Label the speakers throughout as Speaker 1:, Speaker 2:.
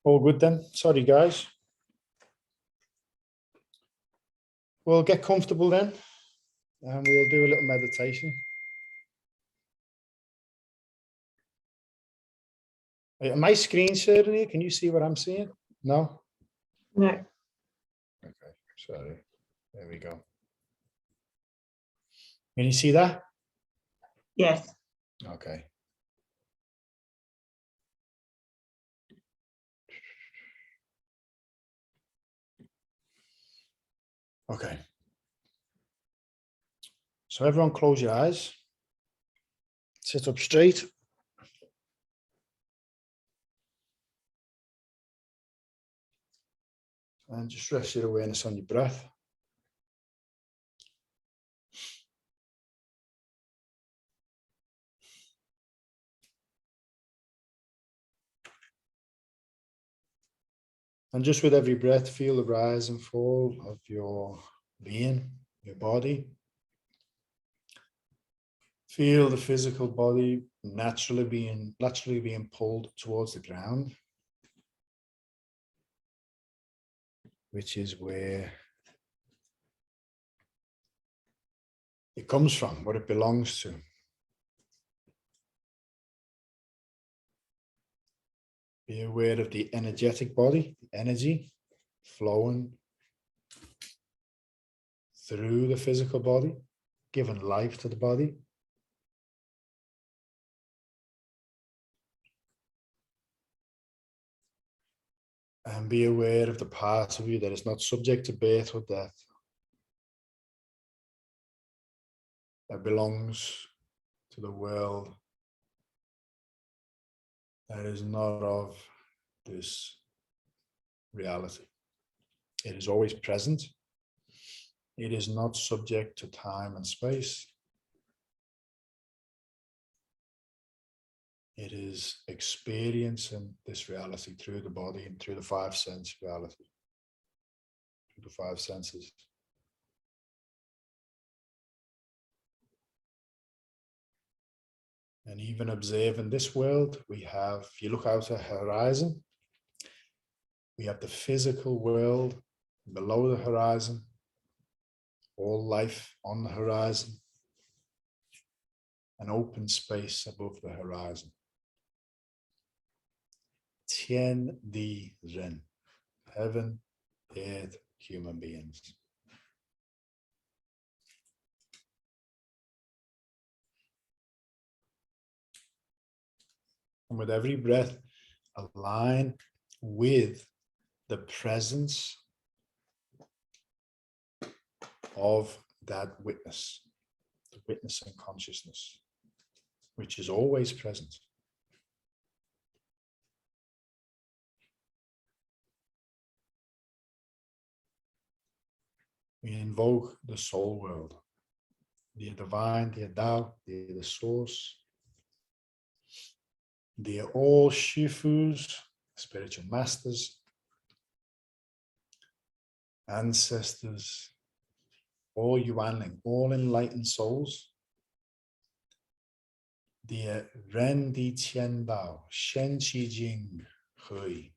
Speaker 1: All good then. Sorry, guys. We'll get comfortable then, and we'll do a little meditation. Am I screen sharing here? Can you see what I'm seeing? No?
Speaker 2: No.
Speaker 1: Okay, sorry. There we go. Can you see that?
Speaker 2: Yes.
Speaker 1: Okay. Okay. So everyone close your eyes. Sit up straight. And just rest your awareness on your breath. And just with every breath, feel the rise and fall of your being, your body. Feel the physical body naturally being pulled towards the ground, which is where it comes from, what it belongs to. Be aware of the energetic body, the energy flowing through the physical body, giving life to the body. And be aware of the part of you that is not subject to birth or death, that belongs to the world that is not of this reality. It is always present. It is not subject to time and space. It is experiencing this reality through the body and through the five sense reality, through the five senses. And even observing this world, we have, if you look out at the horizon, we have the physical world below the horizon, all life on the horizon, an open space above the horizon. Tien Di Ren, heaven, earth, human beings. And with every breath, align with the presence of that witness, the witnessing consciousness, which is always present. We invoke the soul world, the divine, the Tao, the source, the all Shifus, spiritual masters, ancestors, all Yuanling, all enlightened souls, the Ren Di Qian Dao, Shen Qi Jing Hui,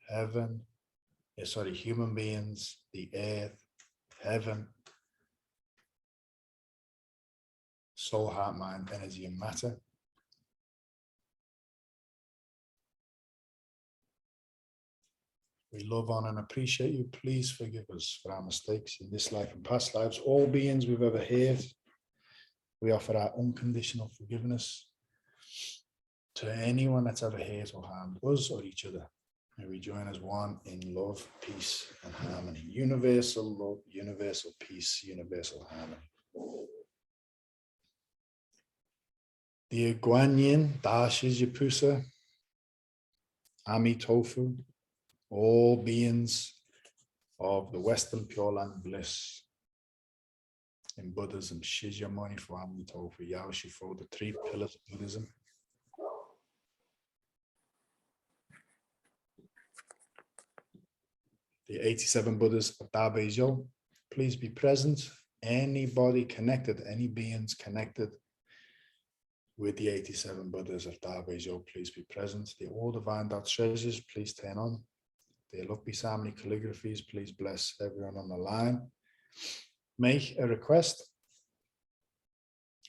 Speaker 1: heaven, human beings, the earth, heaven, soul, heart, mind, energy, and matter. We love, honor, and appreciate you. Please forgive us for our mistakes in this life and past lives. All beings we've ever hurt, we offer our unconditional forgiveness to anyone that's ever hurt or harmed us or each other. May we join as one in love, peace, and harmony. Universal love, universal peace, universal harmony. The Guanyin, Dashes Yapusa, Ami Tofu, all beings of the Western Pure Land bliss. In Buddhism, Shikyamuni for Ami Tofu, Yao Shifu, the three pillars of Buddhism. The 87 Buddhas of Da Beizhou, please be present. Anybody connected, any beings connected with the 87 Buddhas of Tao Te Ching, please be present. The all divine Tao treasures, please turn on. The Love Samly calligraphies, please bless everyone on the line. Make a request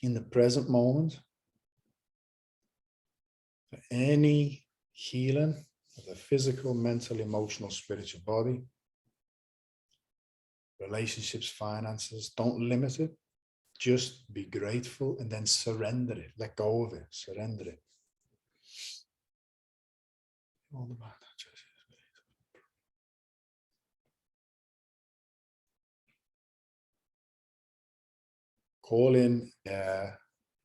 Speaker 1: in the present moment for any healing of the physical, mental, emotional, spiritual body, relationships, finances. Don't limit it. Just be grateful and then surrender it. Let go of it. Surrender it. All the bad treasures. Call in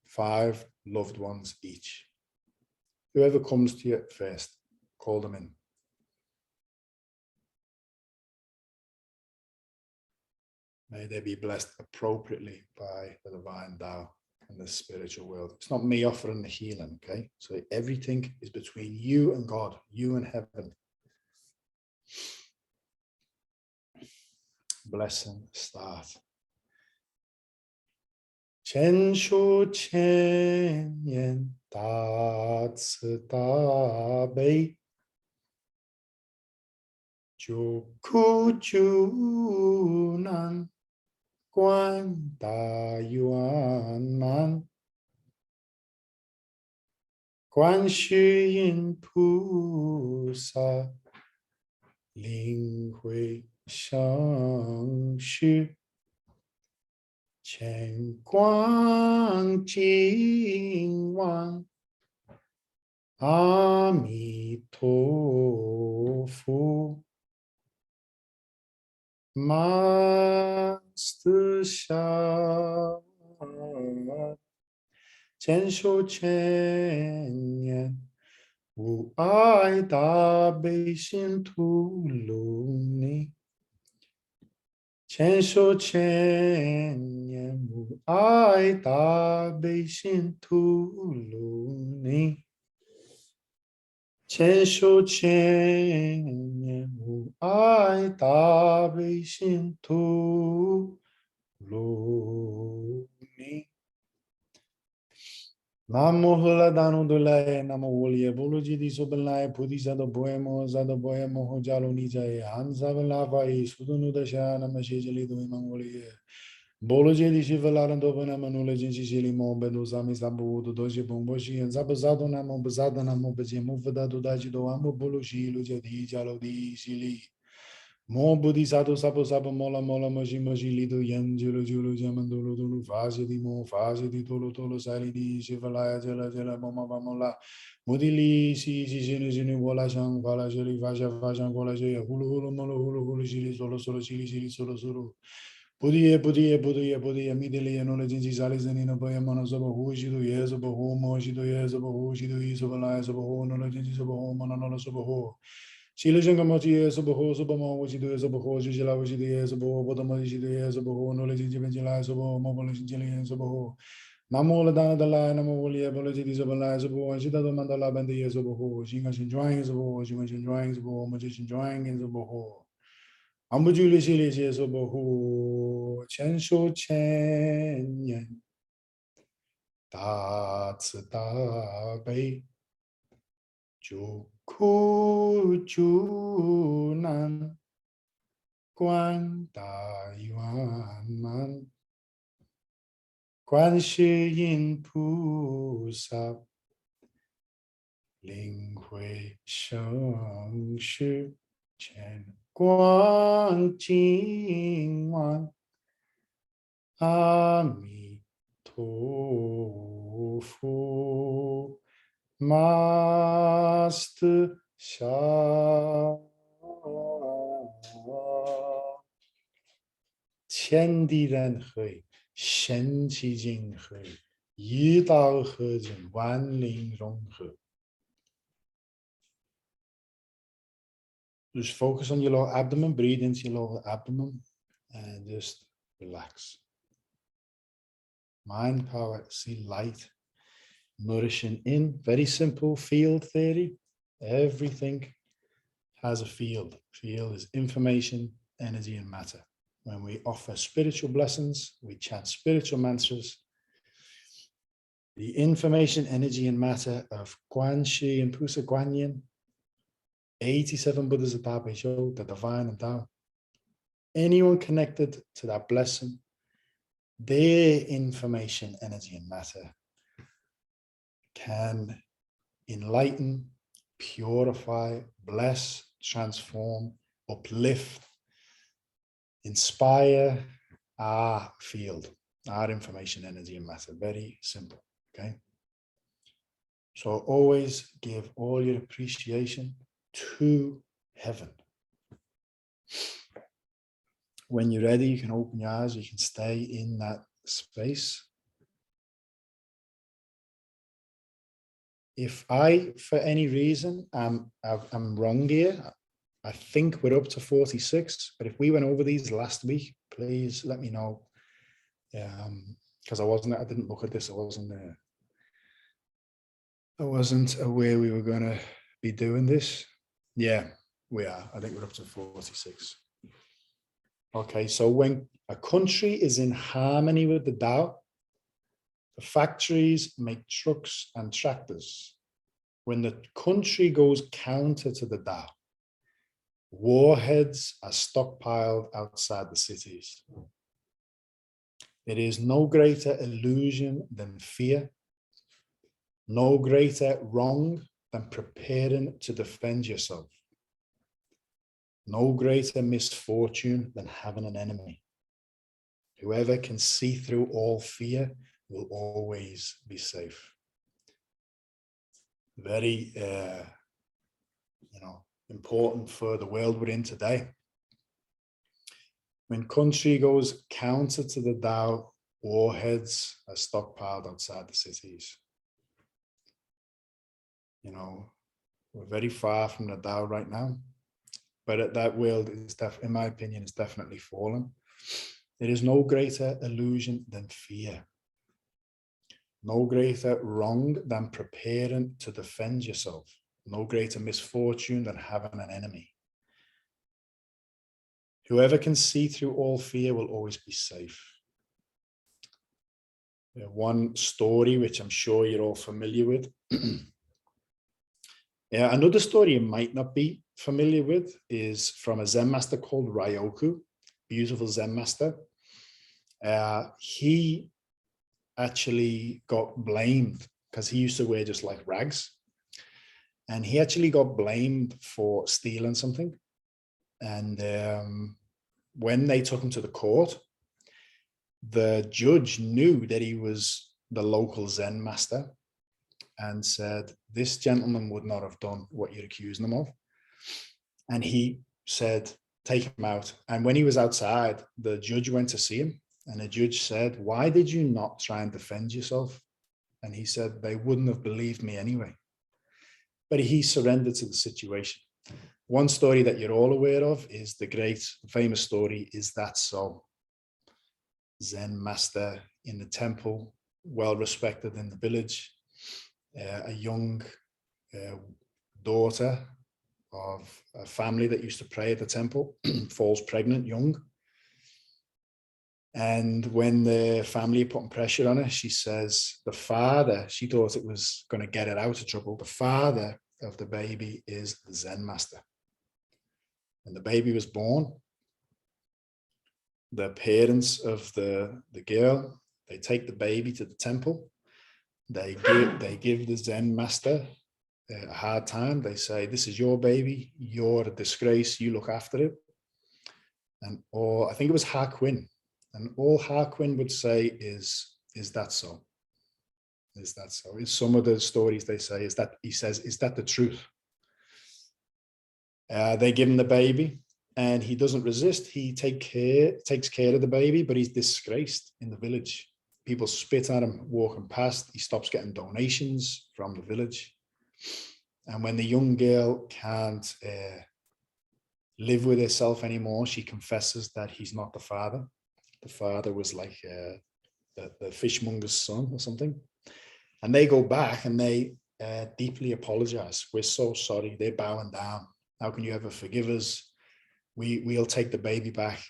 Speaker 1: 5 loved ones each. Whoever comes to you first, call them in. May they be blessed appropriately by the divine Tao and the spiritual world. It's not me offering the healing, okay? So everything is between you and God, you and heaven. Blessing, start. Chen shu chen yen da ci da bei ju ku ju nan guan da yuan man guan shi yin pu sa ling hui shang shi Chen Guang Jing Wang Ami To Fu Master Sha Chen Shou Chen Yan Wu Ai Da Bei Xin Tu Lu Ni Chen shou chen yan mu ai da bei xin tu lu ni. Chen shou chen yan mu ai da bei xin tu lu ni. Namo hula danu dulai namo wolia buluji di subelai pudi zado boemo ho jalo ni jaye hanza velava sudunu dasha namashijali do mangolia boloji di shivalaran do bana manula jinji jili mo benu zami zambu do doji bomboji and zabazado namo bazada namo baje muvada do daji do amo boloji lu jadi jalo di jili Mo Buddhisato Sapo Sapo Mola Mola Moji Moji Lido Yen Julu Julu Jamandulu Dulu Fase di Mo Fase di Tolo Tolo Sali di Shivalaya Jela Jela Moma Vamola Mudili Si Jinu Jinu Vola Shang Vala Jeli Vaja Vajan Vola Jaya Hulu Hulu Molo Hulu Hulu Jili Solo Solo Chili Chili Solo Solo Buddhi Midili Anola Jinji Sali Zanina Boya Monosoba Hu Shido Yesoba Hu Mo Shido Yesoba Hu Shido Yisobalaya Soba Hu Nola Jinji Soba Hu Mononola Soba Hu Chile Jangamoti Sobo Sobo which do Sobo Jila which is Sobo Botomoji Sobo knowledge Jila Sobo Mobile Jillian Sobo Namola Dana the line Namolia Apology Sobo Sobo and Shida Mandala Bandi Sobo Jingashin drawings Sobo Jingashin drawings Sobo Magician drawing in Sobo Ambujuli Chili Sobo Chen Shou Chen Yen Da Ci Da Bei Ju Ku Ju Nan Guan Da Yuan Man Guan Shi Yin Pu Sa Ling Hui Sheng Shi Chen Guang Jing Wan Ami To Fu Master Sha 天地人合，神奇境合，一道合境，万灵融合。Dus focus on your lower abdomen, breathe into your lower abdomen, and just relax. Mind power, see light, nourishing in. Very simple field theory. Everything has a field. Field is information, energy, and matter. When we offer spiritual blessings, we chant spiritual mantras, the information, energy, and matter of Quan Shi and Pusa Guan Yin, 87 Buddhas of Tao Te Ching, the divine and Tao. Anyone connected to that blessing, their information, energy, and matter can enlighten, purify, bless, transform, uplift, inspire our field, our information, energy, and matter. Very simple. Okay. So always give all your appreciation to heaven. When you're ready, you can open your eyes, you can stay in that space. If I, for any reason, I'm wrong here, I think we're up to 46, but if we went over these last week, please let me know. Because I didn't look at this, I wasn't aware we were going to be doing this. Yeah, we are. I think we're up to 46. Okay, so when a country is in harmony with the Tao, the factories make trucks and tractors. When the country goes counter to the Tao, warheads are stockpiled outside the cities. There is no greater illusion than fear, no greater wrong than preparing to defend yourself, no greater misfortune than having an enemy. Whoever can see through all fear will always be safe. Very, important for the world we're in today. When country goes counter to the Tao, warheads are stockpiled outside the cities. We're very far from the Tao right now, but that world is, in my opinion, is definitely fallen. There is no greater illusion than fear, no greater wrong than preparing to defend yourself, no greater misfortune than having an enemy. Whoever can see through all fear will always be safe. One story, which I'm sure you're all familiar with. Another story you might not be familiar with is from a Zen master called Ryoku, beautiful Zen master. He actually got blamed because he used to wear just like rags. And he actually got blamed for stealing something. And when they took him to the court, the judge knew that he was the local Zen master and said, this gentleman would not have done what you're accusing him of. And he said, take him out. And when he was outside, the judge went to see him. And the judge said, why did you not try and defend yourself? And he said, they wouldn't have believed me anyway. But he surrendered to the situation. One story that you're all aware of is the great famous story, Is That So? Zen master in the temple, well respected in the village. A young daughter of a family that used to pray at the temple falls pregnant young. And when the family are putting pressure on her, she says the father, she thought it was going to get her out of trouble. The father of the baby is the Zen master. When the baby was born, the parents of the girl, they take the baby to the temple. They give the Zen master a hard time. They say, this is your baby. You're a disgrace. You look after it. And I think it was Harquin. And all Harquin would say is that so? Is that so? In some of the stories they say, is that the truth? They give him the baby and he doesn't resist. He takes care of the baby, but he's disgraced in the village. People spit at him walking past. He stops getting donations from the village. And when the young girl can't live with herself anymore, she confesses that he's not the father. The father was like the fishmonger's son or something. And they go back and they deeply apologize. We're so sorry. They're bowing down. How can you ever forgive us? We'll take the baby back.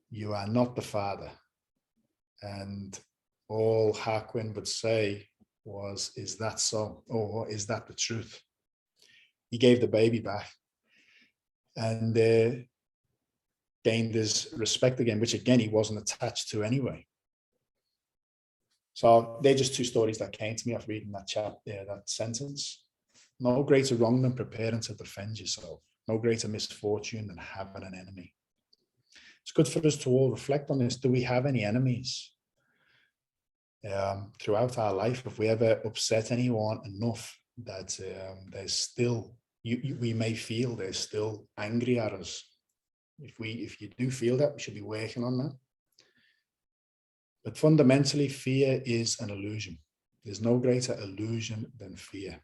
Speaker 1: You are not the father. And all Harquin would say was, is that so? Or is that the truth? He gave the baby back and gained his respect again, which again, he wasn't attached to anyway. So they're just two stories that came to me after reading that chapter, that sentence. No greater wrong than preparing to defend yourself. No greater misfortune than having an enemy. It's good for us to all reflect on this. Do we have any enemies throughout our life? If we ever upset anyone enough that there's still, we may feel they're still angry at us. If you do feel that, we should be working on that. But fundamentally, fear is an illusion. There's no greater illusion than fear.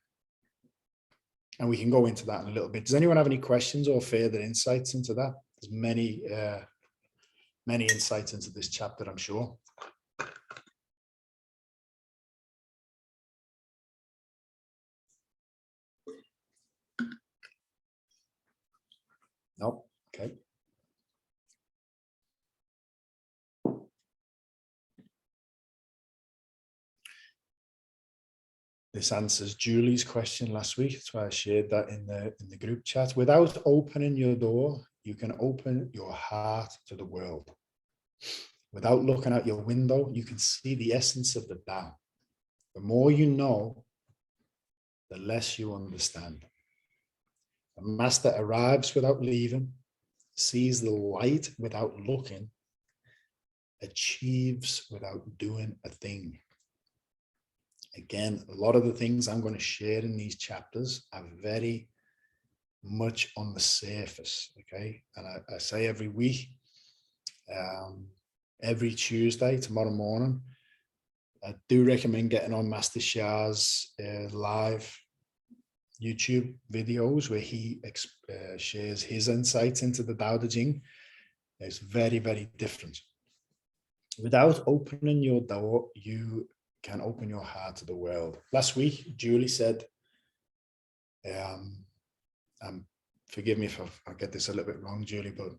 Speaker 1: And we can go into that in a little bit. Does anyone have any questions or further insights into that? There's many insights into this chapter, I'm sure. No? Okay. This answers Julie's question last week. That's why I shared that in the group chat. Without opening your door, you can open your heart to the world. Without looking out your window, you can see the essence of the Tao. The more you know, the less you understand. The master arrives without leaving, sees the light without looking, achieves without doing a thing. Again, a lot of the things I'm going to share in these chapters are very much on the surface, okay? And I say every week, every Tuesday, tomorrow morning, I do recommend getting on Master Shah's live YouTube videos where he shares his insights into the Tao Te Ching. It's very, very different. Without opening your door, you can open your heart to the world. Last week, Julie said, forgive me if I get this a little bit wrong, Julie, but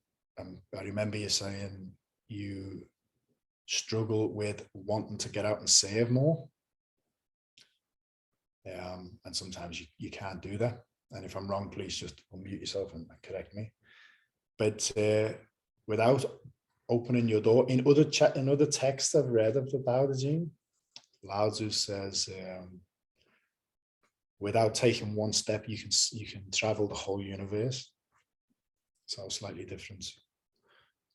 Speaker 1: I remember you saying you struggle with wanting to get out and serve more. And sometimes you can't do that. And if I'm wrong, please just unmute yourself and correct me. But without opening your door, in other texts I've read of the Tao Te Ching, Lao Tzu says, without taking one step, you can travel the whole universe. So slightly different.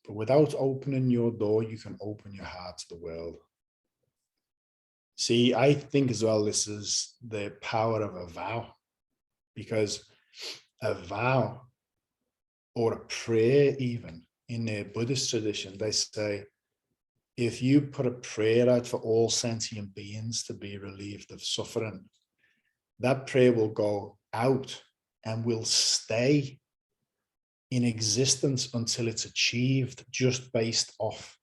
Speaker 1: But without opening your door, you can open your heart to the world. See, I think as well, this is the power of a vow, because a vow or a prayer, even in the Buddhist tradition, they say, if you put a prayer out for all sentient beings to be relieved of suffering, that prayer will go out and will stay in existence until it's achieved, just based off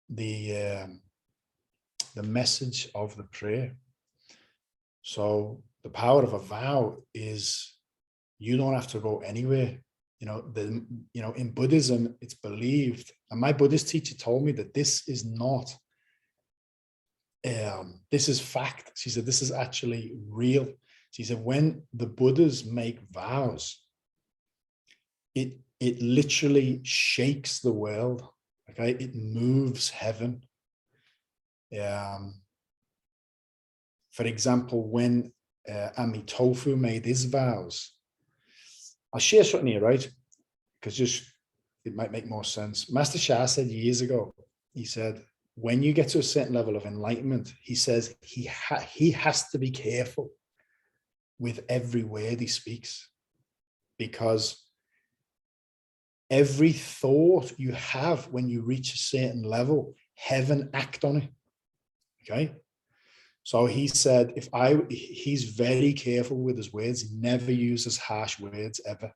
Speaker 1: the message of the prayer. So the power of a vow is you don't have to go anywhere. In Buddhism, it's believed, and my Buddhist teacher told me that this is not, this is fact. She said, this is actually real. She said, when the Buddhas make vows, it literally shakes the world. Okay, it moves heaven. For example, when Amitofu made his vows, I'll share something here, right? Because it might make more sense. Master Shah said years ago, he said, when you get to a certain level of enlightenment, he says he has to be careful with every word he speaks, because every thought you have when you reach a certain level, heaven act on it. Okay. So he said, he's very careful with his words. He never uses harsh words ever.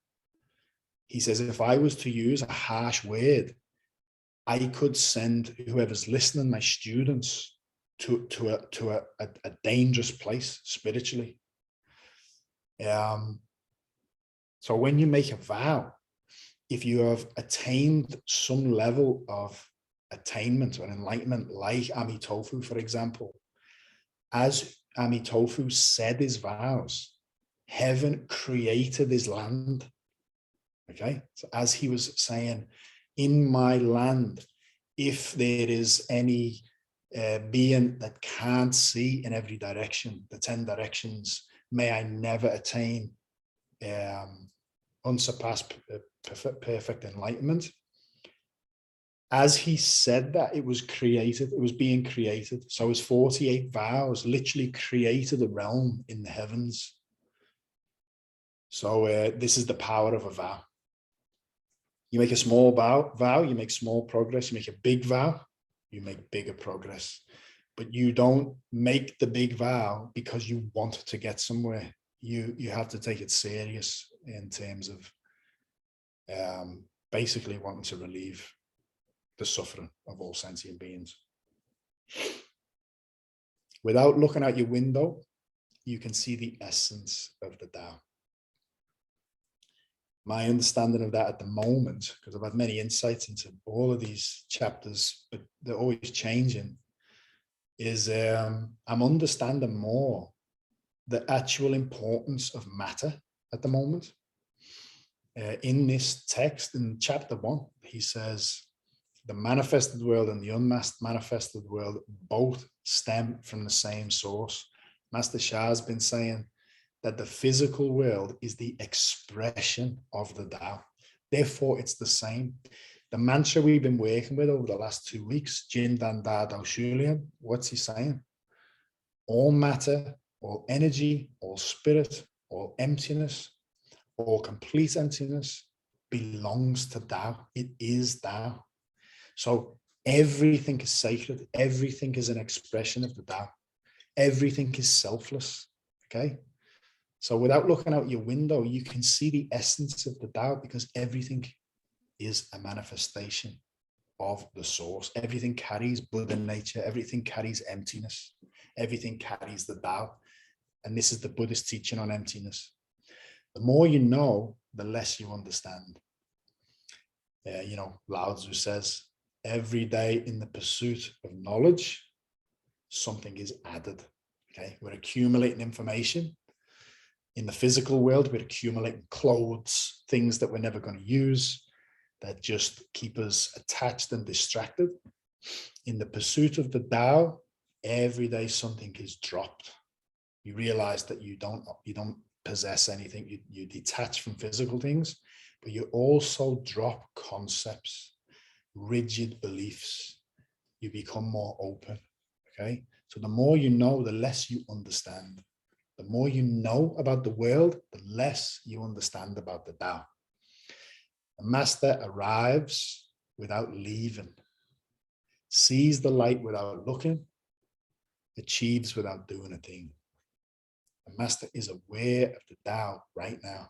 Speaker 1: He says, if I was to use a harsh word, I could send whoever's listening, my students, to a dangerous place spiritually. So when you make a vow, if you have attained some level of attainment or enlightenment, like Amitofu, for example, as Amitofu said his vows, heaven created his land. Okay, so as he was saying, in my land, if there is any being that can't see in every direction, the 10 directions, may I never attain unsurpassed perfect enlightenment. As he said that, it was created, it was being created. So his 48 vows literally created a realm in the heavens. So this is the power of a vow. You make a small vow, you make small progress. You make a big vow, you make bigger progress. But you don't make the big vow because you want to get somewhere. You have to take it serious in terms of basically wanting to relieve the suffering of all sentient beings. Without looking out your window, you can see the essence of the Tao. My understanding of that at the moment, because I've had many insights into all of these chapters, but they're always changing, is I'm understanding more the actual importance of matter at the moment. In this text, in chapter 1, he says, the manifested world and the unmanifested world both stem from the same source. Master Shah has been saying that the physical world is the expression of the Tao. Therefore, it's the same. The mantra we've been working with over the last 2 weeks, Jin Dan Da Dao Shulian, what's he saying? All matter, all energy, all spirit, all emptiness, all complete emptiness belongs to Tao. It is Tao. So everything is sacred. Everything is an expression of the Tao. Everything is selfless. Okay. So without looking out your window, you can see the essence of the Tao, because everything is a manifestation of the source. Everything carries Buddha nature. Everything carries emptiness. Everything carries the Tao. And this is the Buddhist teaching on emptiness. The more you know, the less you understand. Lao Tzu says, every day in the pursuit of knowledge, something is added. Okay, we're accumulating information. In the physical world, we're accumulating clothes, things that we're never going to use, that just keep us attached and distracted. In the pursuit of the Tao, every day something is dropped. You realize that you don't possess anything. You detach from physical things, but you also drop concepts, rigid beliefs. You become more open. Okay, so the more you know, the less you understand. The more you know about the world, the less you understand about the Tao. The master arrives without leaving, sees the light without looking, achieves without doing a thing. The master is aware of the Tao right now.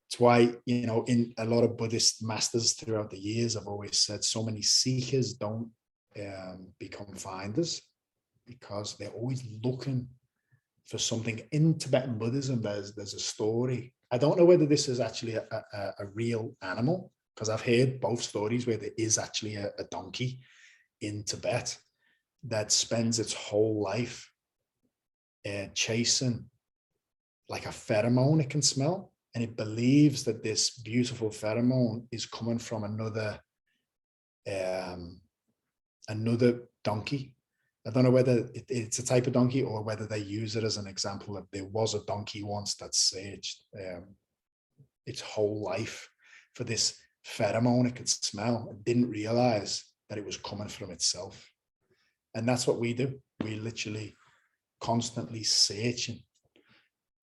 Speaker 1: It's why, in a lot of Buddhist masters throughout the years, I've always said so many seekers don't become finders, because they're always looking for something. In Tibetan Buddhism, there's a story. I don't know whether this is actually a real animal, because I've heard both stories where there is actually a donkey in Tibet that spends its whole life chasing like a pheromone it can smell, and it believes that this beautiful pheromone is coming from another donkey. I don't know whether it's a type of donkey or whether they use it as an example of, there was a donkey once that searched its whole life for this pheromone it could smell, and didn't realize that it was coming from itself. And that's what we do. We literally constantly searching,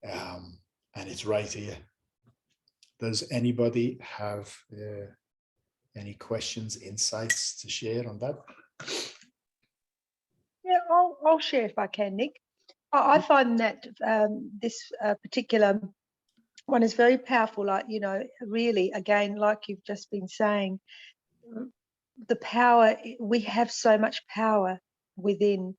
Speaker 1: and it's right here. Does anybody have any questions, insights to share on that?
Speaker 3: Yeah, I'll share if I can, Nick. I find that this particular one is very powerful. Like, really, again, like you've just been saying, the power, we have so much power within.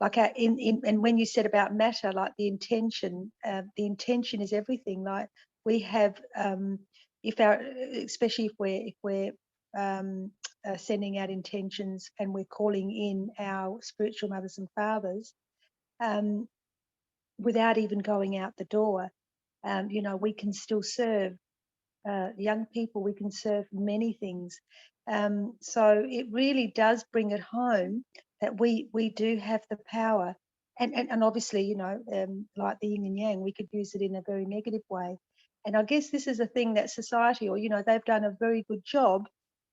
Speaker 3: Like and when you said about matter, like the intention is everything. Like we have, especially if we're sending out intentions and we're calling in our spiritual mothers and fathers, without even going out the door, you know, we can still serve young people, we can serve many things. So it really does bring it home that we do have the power. And obviously, you know, like the yin and yang, we could use it in a very negative way. And I guess this is a thing that society, or, you know, they've done a very good job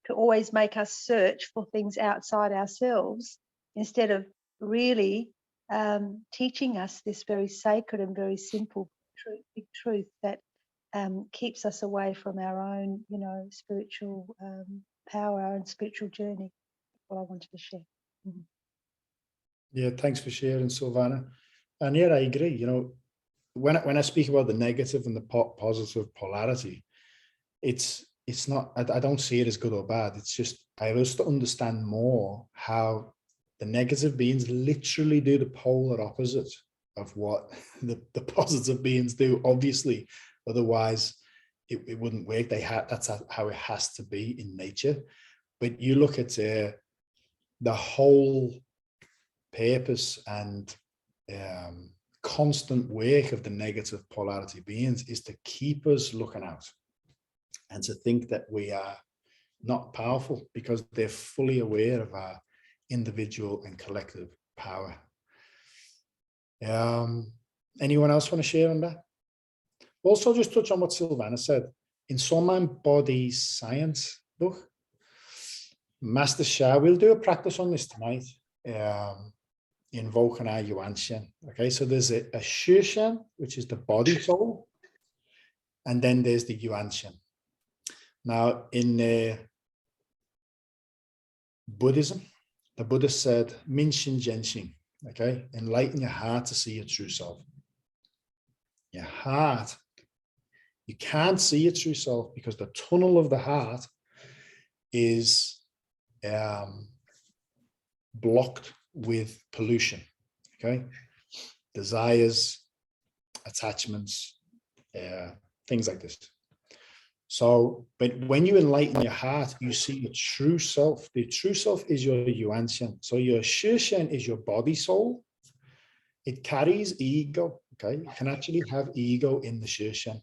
Speaker 3: to always make us search for things outside ourselves instead of really teaching us this very sacred and very simple big truth that keeps us away from our own, you know, spiritual power and spiritual journey. That's what I wanted to share. Mm-hmm.
Speaker 1: Yeah, thanks for sharing, Silvana. And yeah, I agree. You know, when I speak about the negative and the positive polarity, it's not, I don't see it as good or bad. It's just, I also understand more how the negative beings literally do the polar opposite of what the positive beings do, obviously. Otherwise, it wouldn't work. That's how it has to be in nature. But you look at the whole purpose and constant work of the negative polarity beings is to keep us looking out and to think that we are not powerful, because they're fully aware of our individual and collective power. Anyone else want to share on that? Also, just touch on what Silvana said. In Soul Mind Body Science book, Master Sha, we'll do a practice on this tonight, invoking our Yuan Shen. Okay, so there's a Shu Shen, which is the body soul, and then there's the Yuan Shen. Now, in Buddhism, the Buddha said, Min Shin Jen Shin, okay, enlighten your heart to see your true self. Your heart, you can't see your true self because the tunnel of the heart is blocked with pollution, okay? Desires, attachments, things like this. So, but when you enlighten your heart, you see your true self. The true self is your Yuan Shen. So your Shu Shen is your body soul. It carries ego, okay? You can actually have ego in the Shu Shen.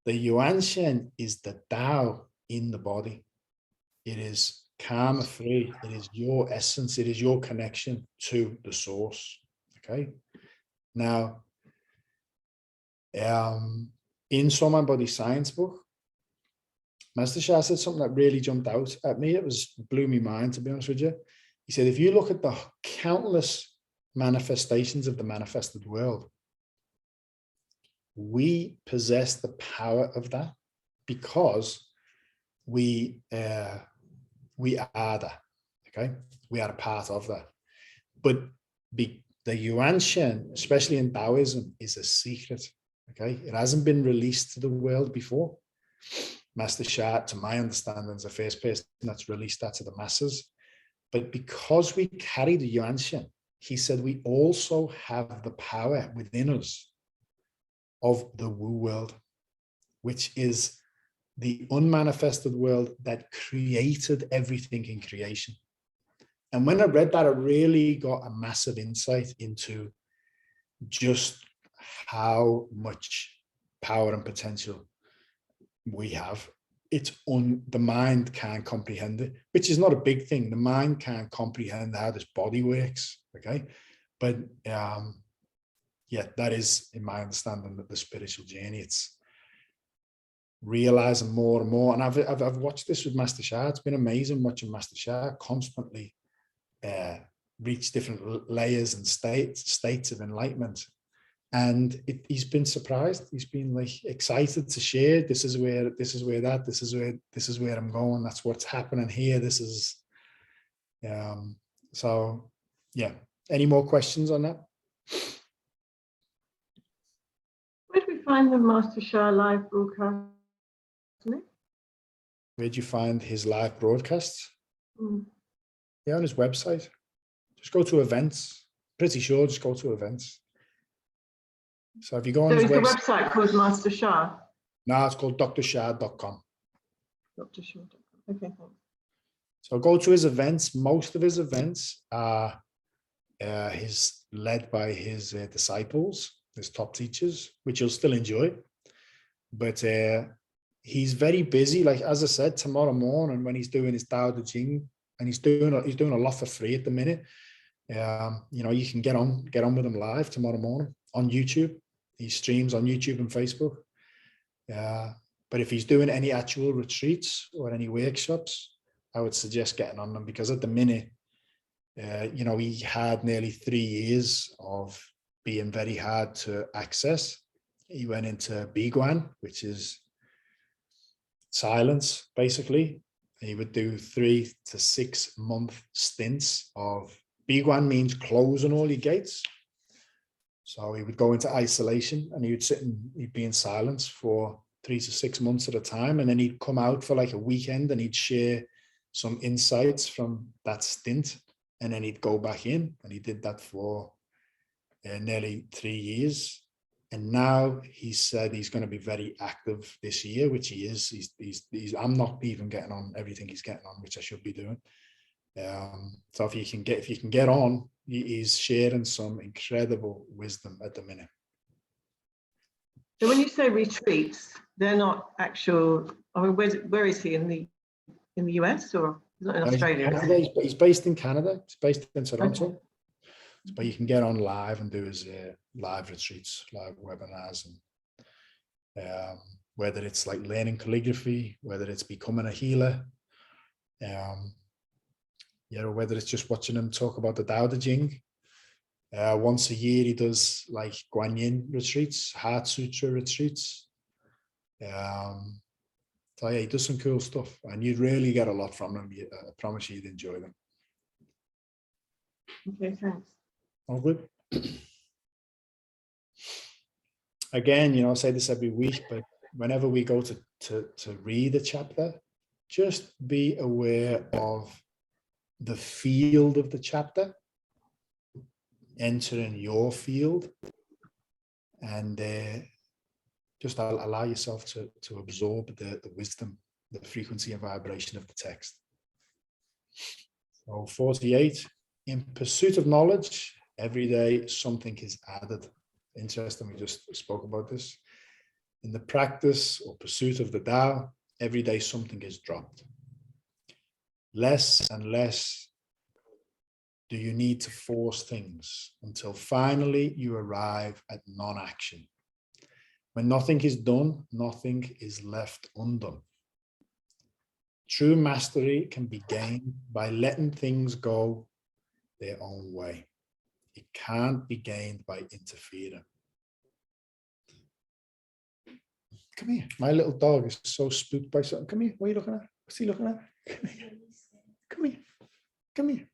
Speaker 1: The Yuan Shen is the Tao in the body. It is karma free. It is your essence. It is your connection to the source, okay? Now, in Soul Mind Body Science book, Master Sha said something that really jumped out at me. It blew my mind, to be honest with you. He said, if you look at the countless manifestations of the manifested world, we possess the power of that because we are that, okay? We are a part of that. But the Yuan Shen, especially in Taoism, is a secret, okay? It hasn't been released to the world before. Master Sha, to my understanding, is the first person that's released that to the masses. But because we carry the Yuan Shen, he said we also have the power within us of the Wu world, which is the unmanifested world that created everything in creation. And when I read that, I really got a massive insight into just how much power and potential we have. The mind can't comprehend it, which is not a big thing. The mind can't comprehend how this body works, okay? But yeah, that is, in my understanding, of the spiritual journey. It's realizing more and more. And I've watched this with Master Sha. It's been amazing watching Master Sha constantly reach different layers and states of enlightenment. And he's been surprised. He's been like excited to share. This is where I'm going. That's what's happening here. This is, so yeah. Any more questions on that?
Speaker 2: Where do we find the Master Sha live broadcast?
Speaker 1: Where'd you find his live broadcasts? Yeah, on his website. Just go to events. Pretty sure, just go to events. So if you go on his
Speaker 2: website. So is the website called Master Sha?
Speaker 1: No, it's called drsha.com.
Speaker 2: drsha.com. Okay, thanks.
Speaker 1: So go to his events. Most of his events are led by his disciples, his top teachers, which you'll still enjoy. But he's very busy. Like, as I said, tomorrow morning when he's doing his Tao Te Ching, and he's doing a lot for free at the minute. You know, you can get on with him live tomorrow morning on YouTube. He streams on YouTube and Facebook. But if he's doing any actual retreats or any workshops, I would suggest getting on them, because at the minute, you know, he had nearly 3 years of being very hard to access. He went into Biguan, which is silence, basically. He would do 3 to 6 month stints of Biguan, means closing all your gates. So he would go into isolation and he would sit and he'd be in silence for 3 to 6 months at a time. And then he'd come out for like a weekend and he'd share some insights from that stint. And then he'd go back in, and he did that for nearly 3 years. And now he said he's going to be very active this year, which he is. He's I'm not even getting on everything he's getting on, which I should be doing. So if you can get on, he's sharing some incredible wisdom at the minute.
Speaker 2: So when you say retreats, they're not actual. I mean, where is he, in the US, or is it in Australia?
Speaker 1: He's based in Canada. He's based in Toronto.
Speaker 2: Okay.
Speaker 1: But you can get on live and do his live retreats, live webinars, and whether it's like learning calligraphy, whether it's becoming a healer, or whether it's just watching him talk about the Tao Te Ching. Once a year, he does like Guanyin retreats, Heart Suture retreats. So yeah, he does some cool stuff, and you'd really get a lot from him. I promise you'd enjoy them.
Speaker 2: Okay, thanks.
Speaker 1: All good. Again, you know, I say this every week, but whenever we go to read a chapter, just be aware of the field of the chapter, entering your field, and just allow yourself to absorb the wisdom, the frequency and vibration of the text. So 48, in pursuit of knowledge, every day something is added. Interesting, we just spoke about this. In the practice or pursuit of the Tao, every day something is dropped. Less and less do you need to force things until finally you arrive at non-action. When nothing is done, nothing is left undone. True mastery can be gained by letting things go their own way. It can't be gained by interfering. Come here. My little dog is so spooked by something. Come here. What are you looking at? What's he looking at? Come here. Come here.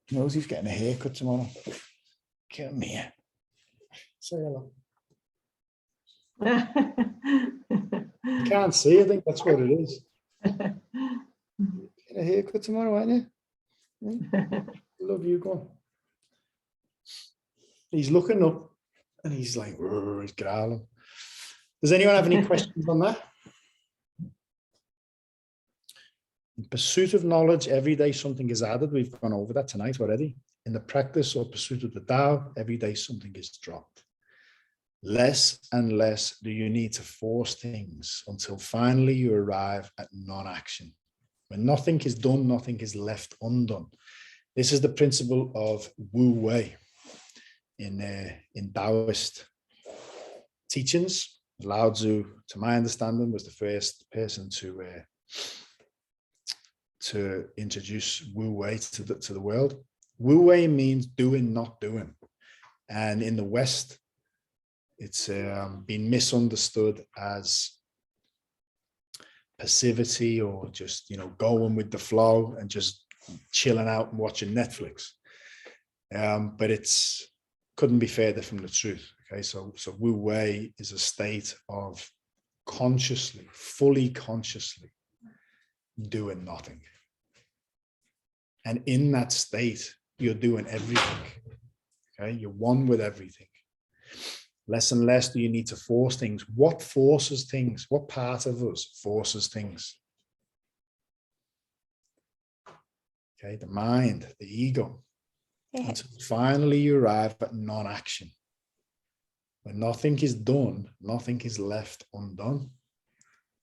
Speaker 1: He knows he's getting a haircut tomorrow. Come here. Say hello. You can't see. I think that's what it is. Get a haircut tomorrow, aren't you? Love you, go on. He's looking up and he's like, he's growling. Does anyone have any questions on that? In pursuit of knowledge, every day something is added. We've gone over that tonight already. In the practice or pursuit of the Tao, every day something is dropped. Less and less do you need to force things until finally you arrive at non-action. When nothing is done, nothing is left undone. This is the principle of Wu Wei in Taoist teachings. Lao Tzu, to my understanding, was the first person to introduce Wu Wei to the world. Wu Wei means doing, not doing. And in the West, it's been misunderstood as passivity, or just, you know, going with the flow and just chilling out and watching Netflix. But it's couldn't be further from the truth. Okay, so Wu Wei is a state of consciously, fully consciously doing nothing. And in that state, you're doing everything. Okay, you're one with everything. Less and less do you need to force things. What forces things? What part of us forces things? okay, the mind, the ego,
Speaker 4: Yeah.
Speaker 1: until finally you arrive at non-action. When nothing is done, nothing is left undone.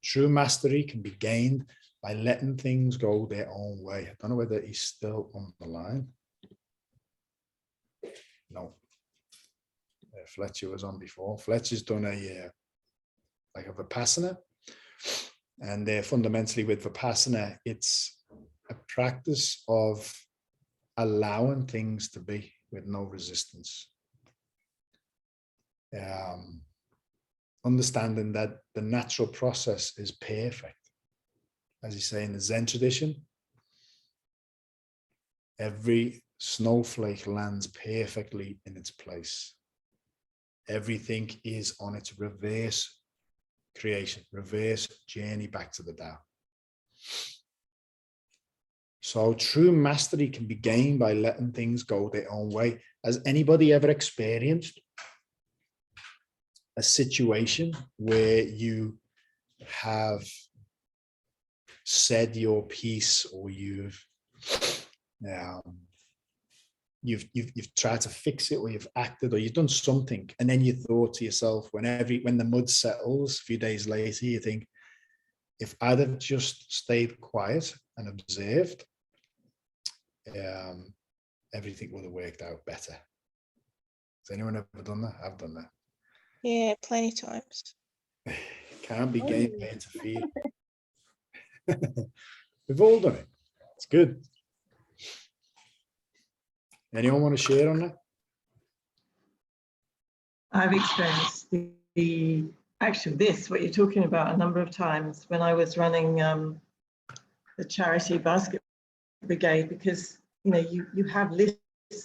Speaker 1: True mastery can be gained by letting things go their own way. I don't know whether he's still on the line. No. Fletcher was on before. Fletcher's done a like a Vipassana. And fundamentally with Vipassana, it's a practice of allowing things to be with no resistance. Understanding that the natural process is perfect. As you say in the Zen tradition, every snowflake lands perfectly in its place. Everything is on its reverse creation, reverse journey back to the Tao. So true mastery can be gained by letting things go their own way. Has anybody ever experienced a situation where you have said your piece, or you've tried to fix it, or you've acted, or you've done something, and then you thought to yourself, when the mud settles a few days later, you think, if I'd have just stayed quiet and observed, everything would have worked out better. Has anyone ever done that? I've done that.
Speaker 4: Yeah, plenty of times.
Speaker 1: Can't be gained by interfering. We've all done it. It's good. Anyone want to share on that?
Speaker 2: I've experienced what you're talking about, a number of times when I was running the charity basket brigade, because you have lists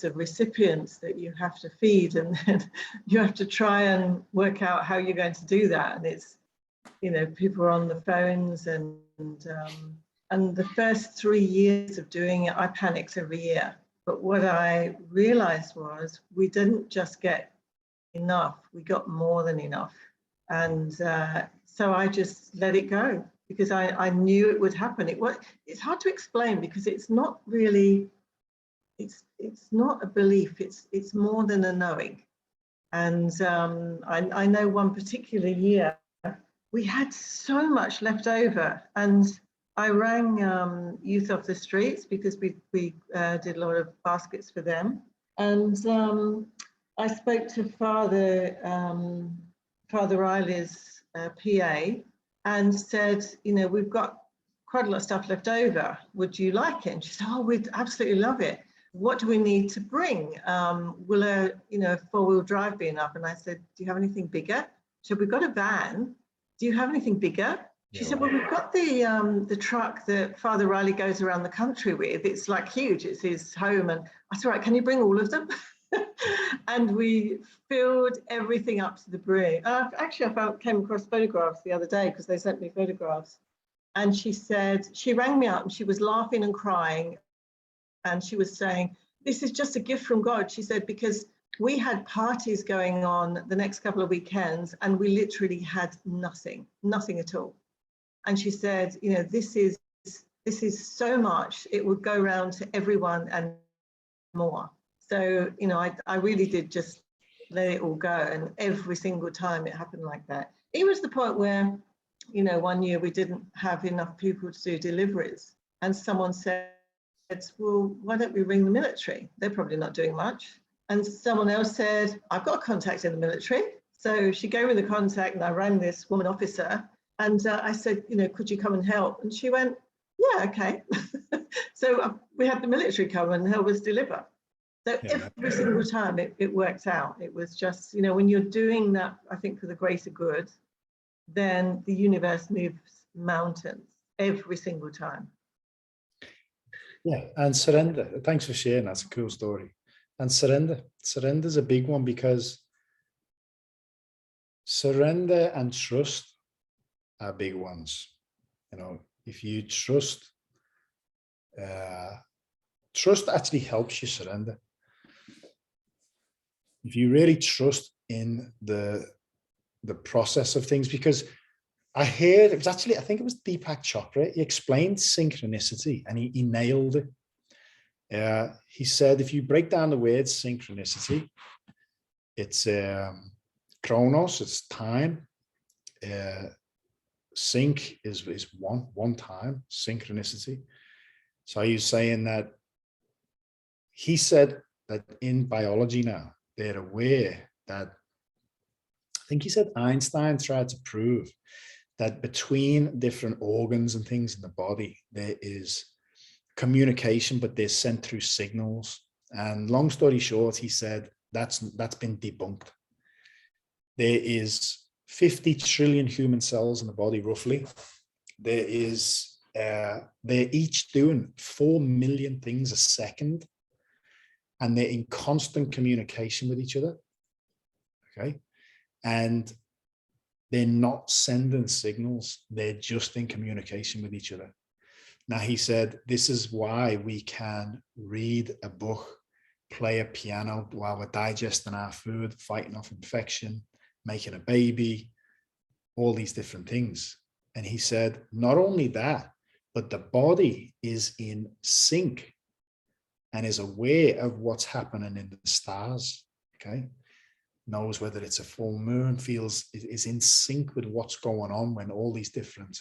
Speaker 2: of recipients that you have to feed, and then you have to try and work out how you're going to do that. And it's, people are on the phones, and the first 3 years of doing it, I panicked every year. But what I realized was we didn't just get enough, we got more than enough. And so I just let it go, because I knew it would happen. It's hard to explain, because it's not really, it's not a belief, it's more than a knowing. And I know one particular year, we had so much left over, and I rang Youth Off the Streets, because we did a lot of baskets for them. And I spoke to Father Riley's PA, and said, we've got quite a lot of stuff left over. Would you like it? And she said, oh, we'd absolutely love it. What do we need to bring? Will a four-wheel drive be enough? And I said, do you have anything bigger? She said, we've got a van. Do you have anything bigger? She said, well, we've got the truck that Father Riley goes around the country with. It's like huge, it's his home. And I said, right, can you bring all of them? And we filled everything up to the brim. Actually, came across photographs the other day, because they sent me photographs. And she said, she rang me up and she was laughing and crying. And she was saying, this is just a gift from God. She said, because we had parties going on the next couple of weekends, and we literally had nothing at all. And she said, this is so much, it would go around to everyone and more. So, I really did just let it all go. And every single time it happened like that. It was the point where, one year we didn't have enough people to do deliveries. And someone said, well, why don't we ring the military? They're probably not doing much. And someone else said, I've got a contact in the military. So she gave me the contact, and I rang this woman officer. And I said, could you come and help? And she went, yeah, okay. So we had the military come and help us deliver. So every single time it worked out. It was just, when you're doing that, I think, for the greater good, then the universe moves mountains every single time.
Speaker 1: Yeah, and surrender. Thanks for sharing. That's a cool story. And surrender. Surrender is a big one, because surrender and trust are big ones. If you trust, trust actually helps you surrender. If you really trust in the process of things, because I heard, it was actually, I think it was Deepak Chopra, he explained synchronicity, and he nailed it. He said, if you break down the word synchronicity, it's chronos, it's time. Sync is one time, synchronicity. So he's saying that, he said that in biology now, they're aware that, I think he said Einstein tried to prove that between different organs and things in the body, there is communication, but they're sent through signals. And long story short, he said that's been debunked. There is 50 trillion human cells in the body, roughly. There is, they're each doing 4 million things a second, and they're in constant communication with each other. Okay. And they're not sending signals, they're just in communication with each other. Now, he said, this is why we can read a book, play a piano while we're digesting our food, fighting off infection, making a baby, all these different things. And he said, not only that, but the body is in sync and is aware of what's happening in the stars, okay? Knows whether it's a full moon, is in sync with what's going on when all these different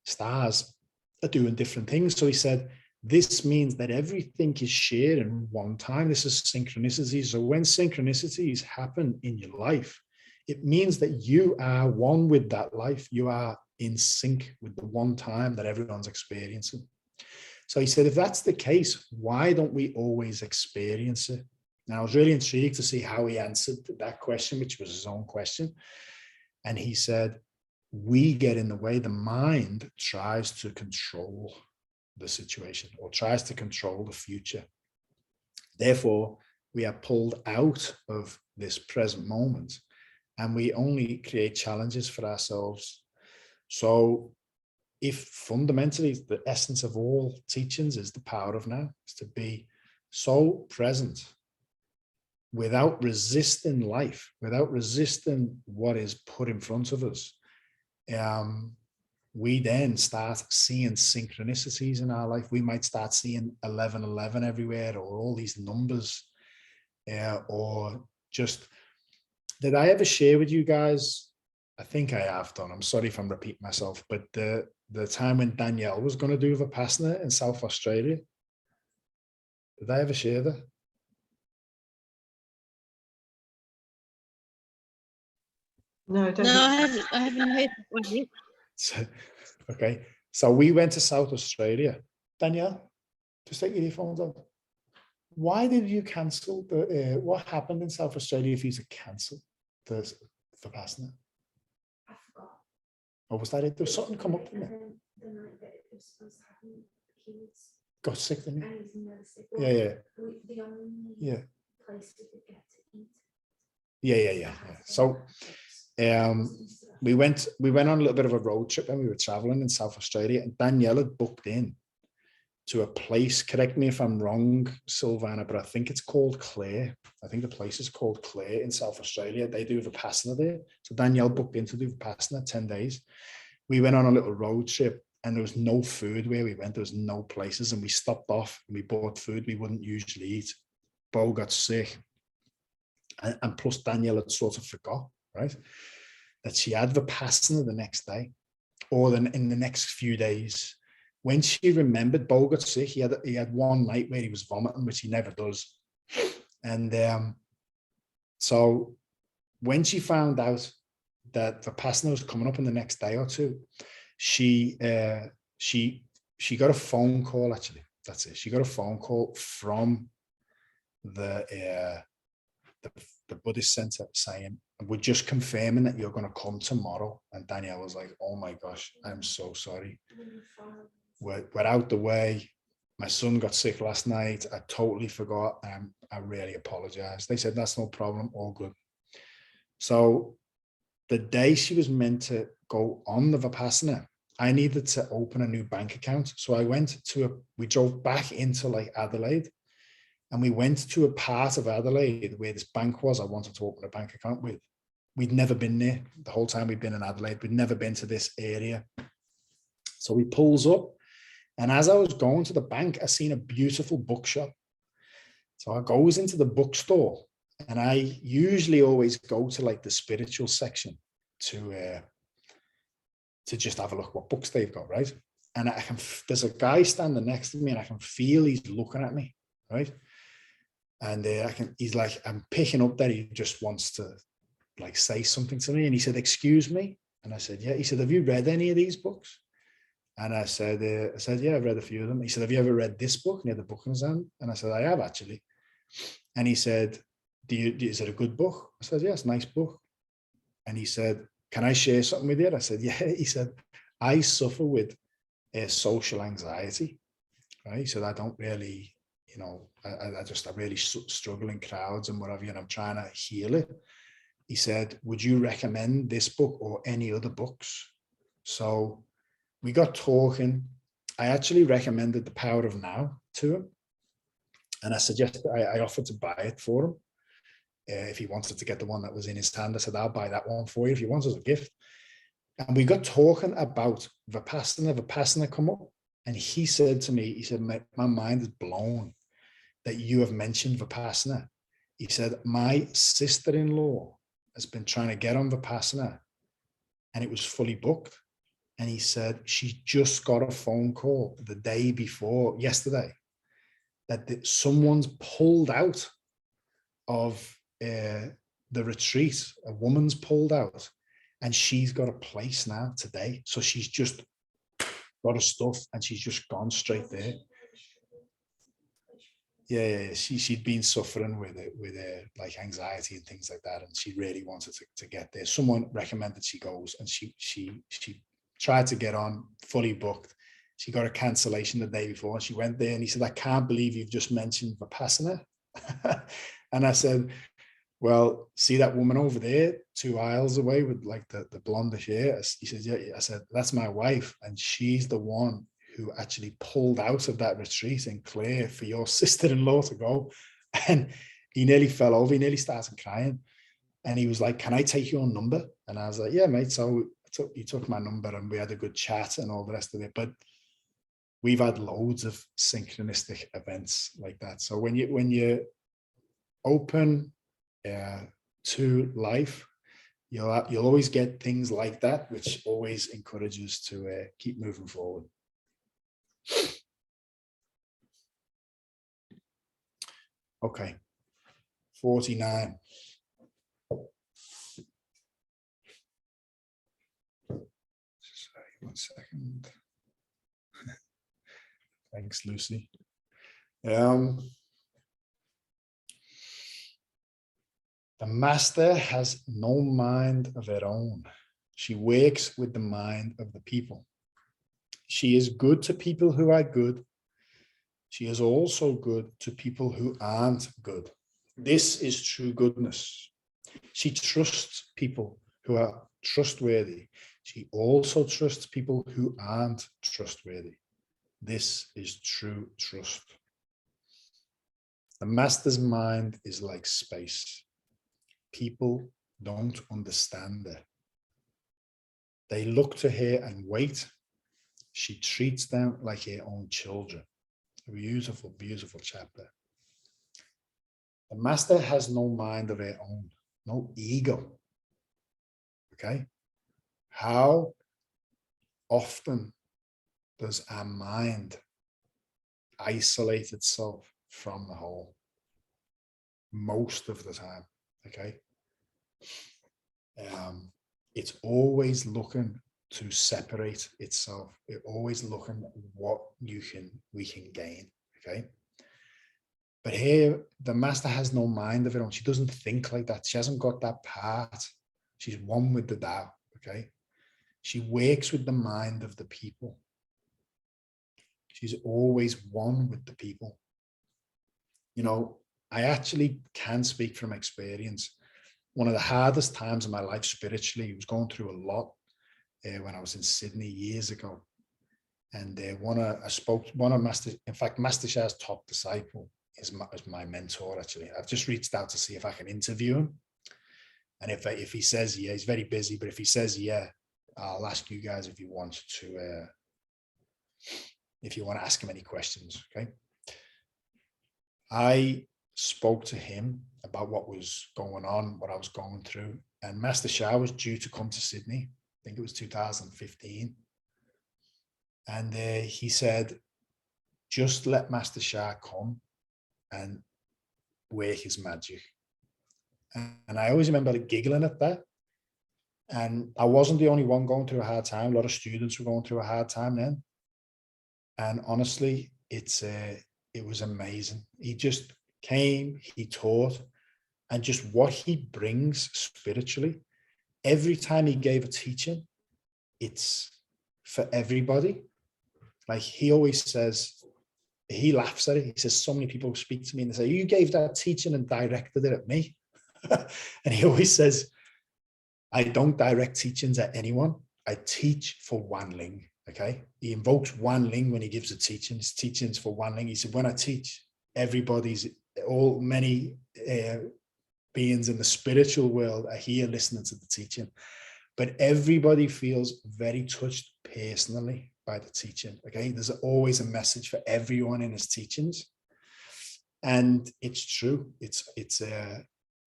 Speaker 1: stars are doing different things. So he said, this means that everything is shared in one time. This is synchronicity. So when synchronicities happen in your life, it means that you are one with that life. You are in sync with the one time that everyone's experiencing. So he said, if that's the case, why don't we always experience it? Now, I was really intrigued to see how he answered that question, which was his own question. And he said, we get in the way. The mind tries to control the situation or tries to control the future. Therefore, we are pulled out of this present moment and we only create challenges for ourselves. So if fundamentally the essence of all teachings is the power of now, is to be so present without resisting life, without resisting what is put in front of us, we then start seeing synchronicities in our life. We might start seeing 1111 everywhere, or all these numbers, or just, did I ever share with you guys? I think I have done. I'm sorry if I'm repeating myself, but the time when Danielle was going to do Vipassana in South Australia, did I ever share that?
Speaker 2: No, I don't
Speaker 4: No,
Speaker 2: think
Speaker 4: I haven't heard that one yet.
Speaker 1: So, okay, so we went to South Australia. Danielle, just take your earphones off. Why did you cancel the? What happened in South Australia for you to cancel the Vipassana?
Speaker 5: I forgot.
Speaker 1: Or was that it? There was something come up in
Speaker 5: And
Speaker 1: there.
Speaker 5: then the night that it was supposed to happen, he was,
Speaker 1: Got sick, didn't
Speaker 5: and he's never sick.
Speaker 1: he? Yeah.
Speaker 5: The only
Speaker 1: Yeah.
Speaker 5: place we could get to eat.
Speaker 1: Yeah. So we went on a little bit of a road trip when we were traveling in South Australia, and Danielle had booked in to a place, correct me if I'm wrong, Silvana, but I think it's called Clare. I think the place is called Clare in South Australia. They do Vipassana there. So Danielle booked in to do Vipassana 10 days. We went on a little road trip and there was no food where we went. There was no places, and we stopped off and we bought food we wouldn't usually eat. Bo got sick. And plus Danielle had sort of forgot, right, that she had Vipassana the next day, or then in the next few days. When she remembered, Bo got sick. He had one night where he was vomiting, which he never does. And so when she found out that Vipassana was coming up in the next day or two, she got a phone call. Actually, that's it. She got a phone call from the Buddhist center saying, we're just confirming that you're going to come tomorrow. And Danielle was like, oh my gosh, I'm so sorry. We're out the way. My son got sick last night. I totally forgot. I really apologize. They said, that's no problem. All good. So the day she was meant to go on the Vipassana, I needed to open a new bank account. So we drove back into like Adelaide, and we went to a part of Adelaide where this bank was. I wanted to open a bank account with. We'd never been there the whole time we'd been in Adelaide. We'd never been to this area. So we pulls up, And as I was going to the bank, I seen a beautiful bookshop. So I goes into the bookstore, and I usually always go to like the spiritual section to just have a look what books they've got, right? And there's a guy standing next to me, and I can feel he's looking at me, right? And he's like, I'm picking up that he just wants to like say something to me. And he said, excuse me. And I said, yeah. He said, have you read any of these books? And I said, yeah, I've read a few of them. He said, have you ever read this book? And he had the book in his hand. And I said, I have actually. And he said, is it a good book? I said, yeah, it's a nice book. And he said, can I share something with you? I said, yeah. He said, I suffer with social anxiety, right? He said, I don't really, you know, I really struggle in crowds and whatever, and I'm trying to heal it. He said, would you recommend this book or any other books? So we got talking. I actually recommended The Power of Now to him. And I suggested, I offered to buy it for him. If he wanted to get the one that was in his hand, I said, I'll buy that one for you if you want as a gift. And we got talking about Vipassana come up. And he said to me, he said, my mind is blown that you have mentioned Vipassana. He said, my sister-in-law has been trying to get on Vipassana and it was fully booked. And he said, she just got a phone call the day before yesterday that someone's pulled out of the retreat. A woman's pulled out and she's got a place now today. So she's just got her stuff and she's just gone straight there. Yeah. She'd been suffering with like anxiety and things like that, and she really wanted to get there. Someone recommended she goes, and she tried to get on, fully booked. She got a cancellation the day before, and she went there, and he said, I can't believe you've just mentioned Vipassana. And I said, well, see that woman over there 2 aisles away with like the blondish hair? He said, yeah. I said, that's my wife, and she's the one who actually pulled out of that retreat in Clare for your sister-in-law to go. And he nearly fell over. He nearly started crying. And he was like, can I take your number? And I was like, yeah, mate. So he took my number and we had a good chat and all the rest of it. But we've had loads of synchronistic events like that. So when you're open to life, you'll always get things like that, which always encourages to keep moving forward. Okay, 49. Sorry, 1 second. Thanks, Lucy. The master has no mind of her own. She works with the mind of the people. She is good to people who are good. She is also good to people who aren't good. This is true goodness. She trusts people who are trustworthy. She also trusts people who aren't trustworthy. This is true trust. The master's mind is like space. People don't understand her. They look to her and wait. She treats them like her own children. A beautiful, beautiful chapter. The master has no mind of her own, no ego. Okay? How often does our mind isolate itself from the whole? Most of the time. Okay? It's always looking to separate itself. It's always looking at what we can gain. Okay. But here, the master has no mind of her own. She doesn't think like that. She hasn't got that part. She's one with the Tao. Okay. She works with the mind of the people. She's always one with the people. You know, I actually can speak from experience. One of the hardest times in my life spiritually, I was going through a lot when I was in Sydney years ago. And Master Sha's top disciple is my mentor, actually. I've just reached out to see if I can interview him. And if he says yeah, he's very busy, but if he says yeah, I'll ask you guys if you want to if you want to ask him any questions. Okay. I spoke to him about what was going on, what I was going through, and Master Sha was due to come to Sydney. I think it was 2015. And he said, just let Master Sha come and work his magic. And I always remember giggling at that. And I wasn't the only one going through a hard time. A lot of students were going through a hard time then. And honestly, it was amazing. He just came, he taught, and just what he brings spiritually. Every time he gave a teaching, it's for everybody. Like he always says, he laughs at it. He says, so many people speak to me and they say, you gave that teaching and directed it at me. And he always says, I don't direct teachings at anyone. I teach for Wan Ling. Okay. He invokes Wan Ling when he gives a teaching. His teachings for Wan Ling. He said, when I teach, many beings in the spiritual world are here listening to the teaching, but everybody feels very touched personally by the teaching. Okay. There's always a message for everyone in his teachings. And it's true.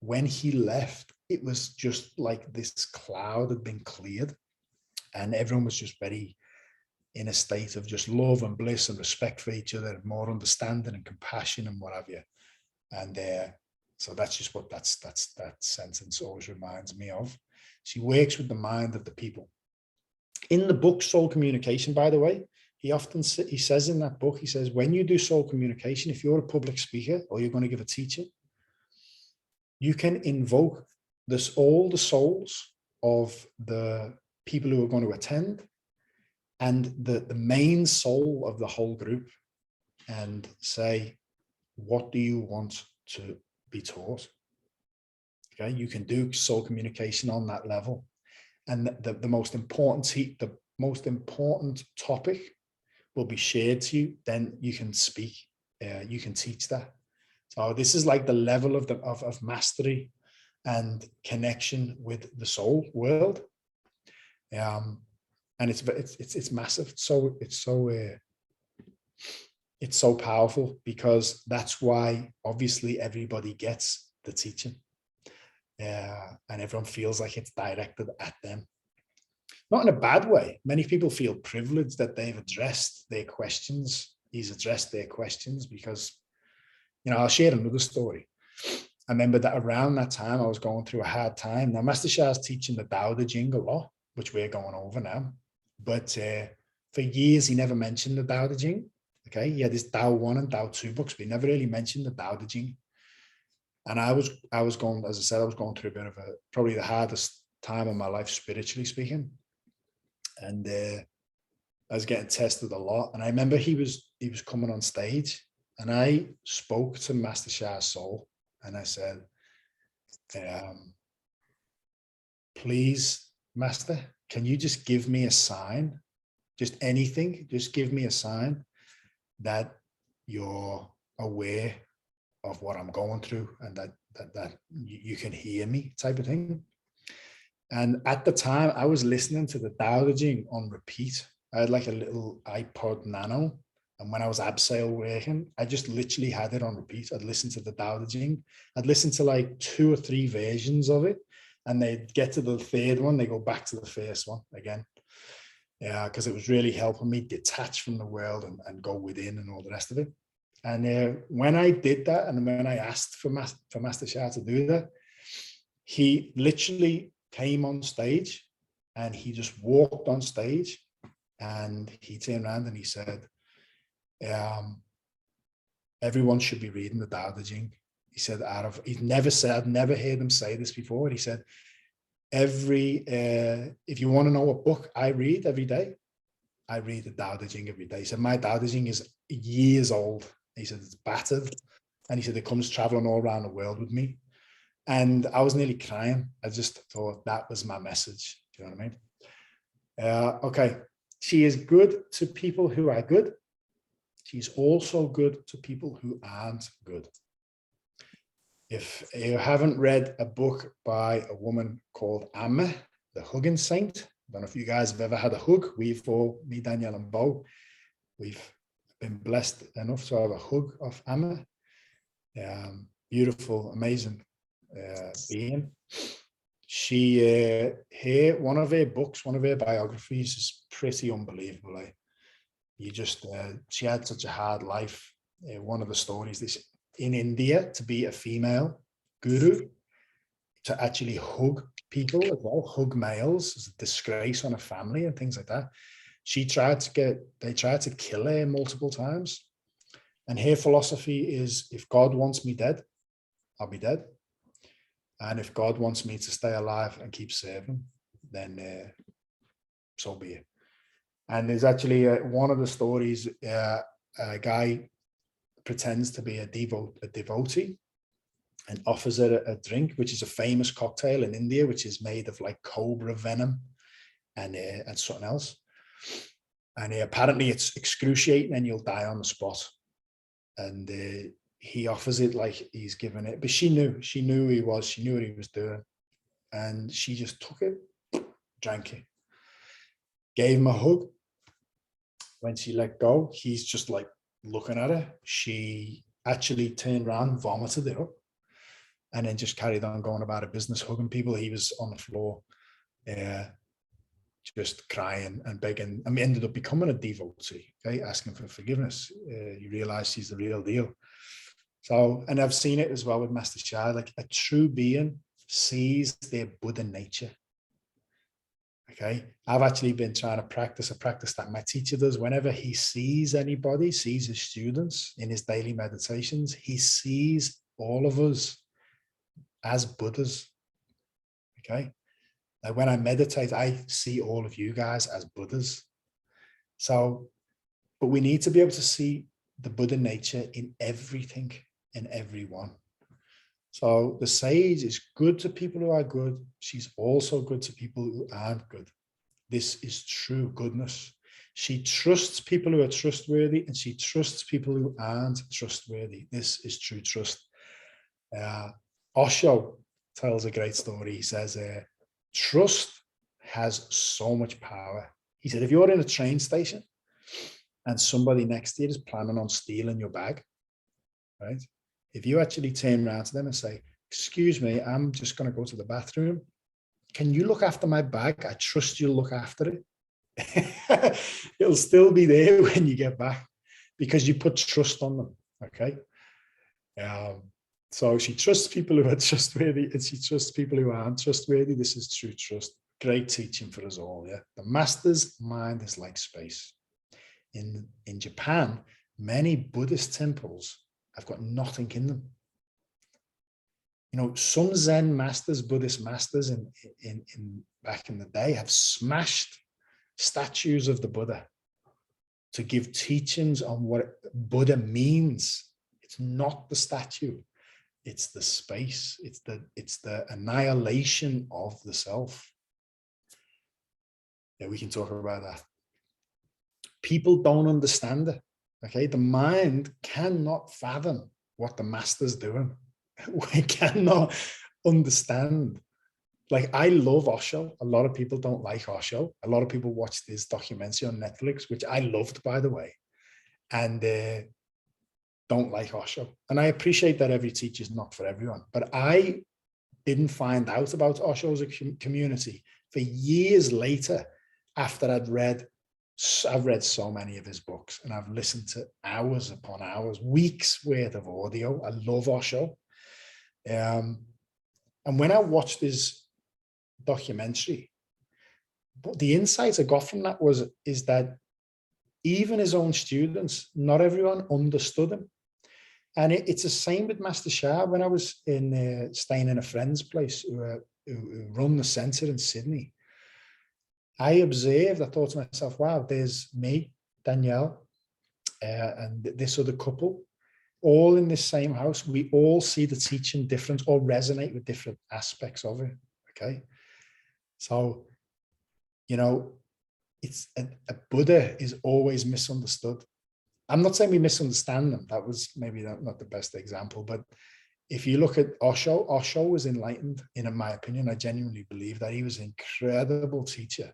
Speaker 1: When he left, it was just like this cloud had been cleared and everyone was just very in a state of just love and bliss and respect for each other, more understanding and compassion and what have you. And so that's just what that sentence always reminds me of. She works with the mind of the people. In the book Soul Communication, by the way, he says in that book, he says, when you do soul communication, if you're a public speaker or you're going to give a teaching, you can invoke all the souls of the people who are going to attend and the main soul of the whole group and say, what do you want to be taught? Okay, you can do soul communication on that level. And the most important topic will be shared to you. Then you can speak, you can teach that. So this is like the level of mastery and connection with the soul world. And it's massive. It's so powerful because that's why obviously everybody gets the teaching. And everyone feels like it's directed at them. Not in a bad way. Many people feel privileged that they've addressed their questions. He's addressed their questions because, I'll share another story. I remember that around that time I was going through a hard time. Now, Master Sha is teaching the Tao Te Ching a lot, which we're going over now. But for years, he never mentioned the Tao Te Ching. Okay, he had his Tao 1 and Tao 2 books, but he never really mentioned the Tao Te Ching. And I was going, as I said, I was going through a bit of probably the hardest time of my life, spiritually speaking. And I was getting tested a lot. And I remember he was coming on stage and I spoke to Master Sha's soul and I said, please, Master, can you just give me a sign? Just anything, just give me a sign that you're aware of what I'm going through and that you can hear me, type of thing. And at the time I was listening to the Tao Te Ching on repeat. I had like a little iPod Nano. And when I was abseil working, I just literally had it on repeat. I'd listen to the Tao Te Ching. I'd listen to like 2 or 3 versions of it. And they'd get to the third one, they go back to the first one again. Yeah, because it was really helping me detach from the world and go within and all the rest of it. And when I did that, and when I asked for Master Sha to do that, he literally came on stage and he just walked on stage and he turned around and he said, everyone should be reading the Tao Te Ching. He said, I've never heard him say this before. He said, if you want to know what book I read every day, I read the Tao Te Ching every day. He said, my Tao Te Ching is years old. He said, it's battered. And he said, it comes traveling all around the world with me. And I was nearly crying. I just thought that was my message. Do you know what I mean? Okay. She is good to people who are good. She's also good to people who aren't good. If you haven't read a book by a woman called Amma, the Hugging Saint, I don't know if you guys have ever had a hug. Me, Danielle and Bo, we've been blessed enough to have a hug of Amma. Beautiful, amazing being. She, one of her books, one of her biographies is pretty unbelievable. Eh? You just, she had such a hard life. One of the stories, this in India, to be a female guru, to actually hug people as well, hug males, is a disgrace on a family and things like that. They tried to kill her multiple times. And her philosophy is, if God wants me dead, I'll be dead. And if God wants me to stay alive and keep serving, then so be it. And there's actually one of the stories, a guy pretends to be a devotee and offers her a drink, which is a famous cocktail in India, which is made of like cobra venom and something else. And apparently it's excruciating and you'll die on the spot. And he offers it like he's given it, but she knew who he was, she knew what he was doing. And she just took it, drank it, gave him a hug. When she let go, he's just like looking at her. She actually turned around, vomited it up, and then just carried on going about her business, hugging people. He was on the floor, just crying and begging. I mean, ended up becoming a devotee, okay, asking for forgiveness. You realize she's the real deal. So, and I've seen it as well with Master Sha, like a true being sees their Buddha nature. Okay, I've actually been trying to practice a practice that my teacher does. Whenever he sees anybody, sees his students in his daily meditations, he sees all of us as Buddhas. Okay, like when I meditate, I see all of you guys as Buddhas. So, but we need to be able to see the Buddha nature in everything and everyone. So the sage is good to people who are good. She's also good to people who aren't good. This is true goodness. She trusts people who are trustworthy, and she trusts people who aren't trustworthy. This is true trust. Osho tells a great story. He says, trust has so much power. He said, if you're in a train station and somebody next to you is planning on stealing your bag, right? If you actually turn around to them and say, excuse me, I'm just going to go to the bathroom. Can you look after my bag? I trust you'll look after it. It'll still be there when you get back because you put trust on them. Okay. So she trusts people who are trustworthy and she trusts people who aren't trustworthy. This is true trust. Great teaching for us all. Yeah. The master's mind is like space. In Japan, many Buddhist temples have got nothing in them. You know, some Zen masters, Buddhist masters in back in the day have smashed statues of the Buddha to give teachings on what Buddha means. It's not the statue, it's the space, it's the annihilation of the self. Yeah, we can talk about that. People don't understand it. Okay, the mind cannot fathom what the master's doing. We cannot understand. Like, I love Osho. A lot of people don't like Osho. A lot of people watch this documentary on Netflix, which I loved, by the way, and don't like Osho. And I appreciate that every teacher is not for everyone. But I didn't find out about Osho's community for years later, after I've read so many of his books, and I've listened to hours upon hours, weeks worth of audio. I love Osho. And when I watched his documentary, the insight I got from that is that even his own students, not everyone understood him. And it's the same with Master Sha. When I was staying in a friend's place who run the centre in Sydney, I observed, I thought to myself, wow, there's me, Danielle, and this other couple, all in this same house. We all see the teaching different or resonate with different aspects of it. Okay. So, you know, it's a Buddha is always misunderstood. I'm not saying we misunderstand them. That was maybe not the best example, but if you look at Osho, Osho was enlightened, in my opinion. I genuinely believe that he was an incredible teacher.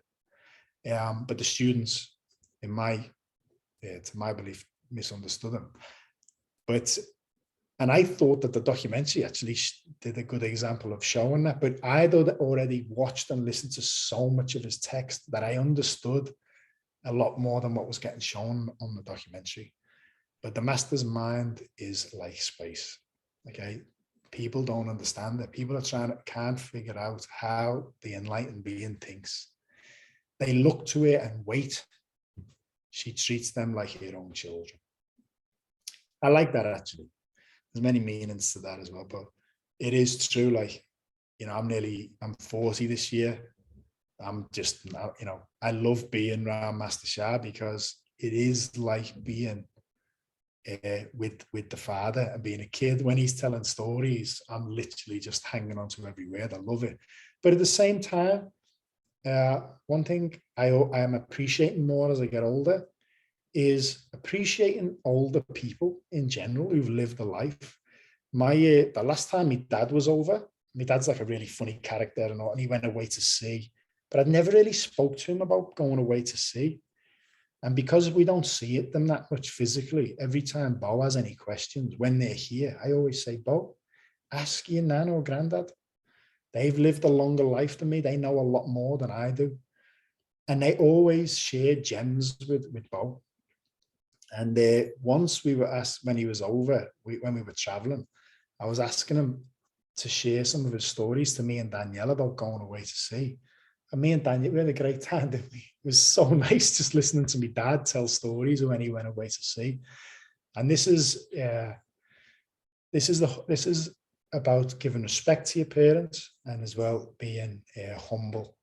Speaker 1: But the students, to my belief, misunderstood him. And I thought that the documentary actually did a good example of showing that, but I'd already watched and listened to so much of his text that I understood a lot more than what was getting shown on the documentary. But the master's mind is like space, okay? People don't understand it. People can't figure out how the enlightened being thinks. They look to it and wait. She treats them like her own children. I like that, actually. There's many meanings to that as well, but it is true. Like, you know, I'm 40 this year. I'm just, you know, I love being around Master Sha because it is like being with the father and being a kid. When he's telling stories, I'm literally just hanging on to every word. I love it. But at the same time, one thing I am appreciating more as I get older is appreciating older people in general who've lived a life. The last time my dad was over, my dad's like a really funny character and he went away to sea, but I'd never really spoke to him about going away to sea. And because we don't see them that much physically, every time Bo has any questions, when they're here, I always say, Bo, ask your nan or granddad. They've lived a longer life than me. They know a lot more than I do. And they always share gems with Bo. And once we were asked, when he was over, when we were traveling, I was asking him to share some of his stories to me and Danielle about going away to sea. And me and Danielle, we had a great time, didn't we? It was so nice just listening to my dad tell stories when he went away to sea. And this is about giving respect to your parents and as well being humble.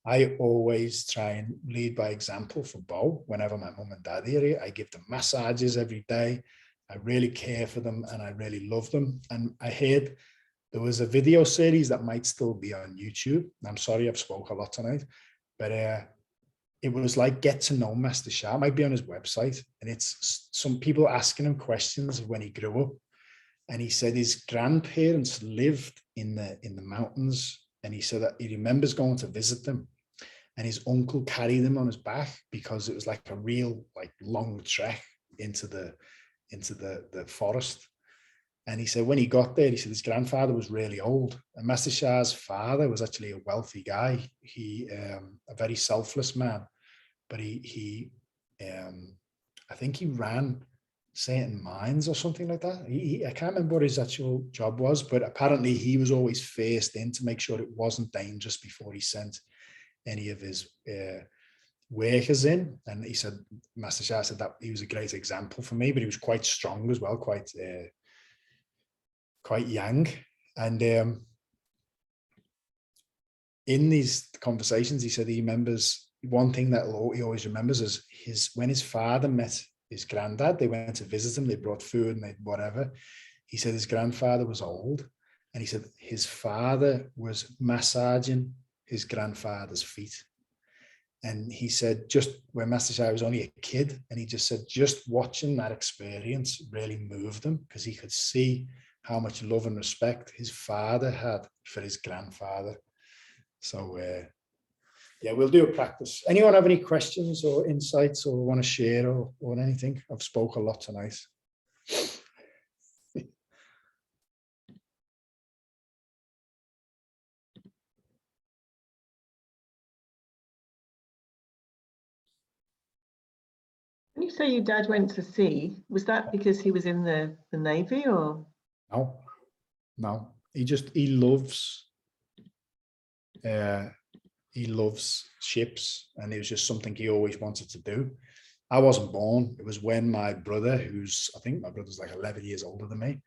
Speaker 1: I always try and lead by example for Bo. Whenever my mum and dad are here, I give them massages every day. I really care for them and I really love them. And I heard there was a video series that might still be on YouTube. I'm sorry I've spoke a lot tonight, but it was like Get to Know Master Sha. It might be on his website, and it's some people asking him questions of when he grew up. And he said his grandparents lived in the mountains, and he said that he remembers going to visit them, and his uncle carried him on his back because it was like a real long trek into the forest. And he said when he got there, he said his grandfather was really old, and Master Sha's father was actually a wealthy guy. He a very selfless man, but I think he ran certain mines or something like that. I can't remember what his actual job was, but apparently he was always first in to make sure it wasn't dangerous before he sent any of his workers in. And he said, Master Sha said that he was a great example for me, but he was quite strong as well, quite young. And in these conversations, he said he remembers one thing that he always remembers is when his father met his granddad. They went to visit him, they brought food and they whatever. He said his grandfather was old, and he said his father was massaging his grandfather's feet. And he said just when Master Sha was only a kid, and he just said just watching that experience really moved him, because he could see how much love and respect his father had for his grandfather. So yeah, we'll do a practice. Anyone have any questions or insights or want to share or anything? I've spoke a lot tonight.
Speaker 2: When you say your dad went to sea, was that because he was in the Navy or?
Speaker 1: No. He loves ships, and it was just something he always wanted to do. I wasn't born. It was when my brother, I think my brother's like 11 years older than me.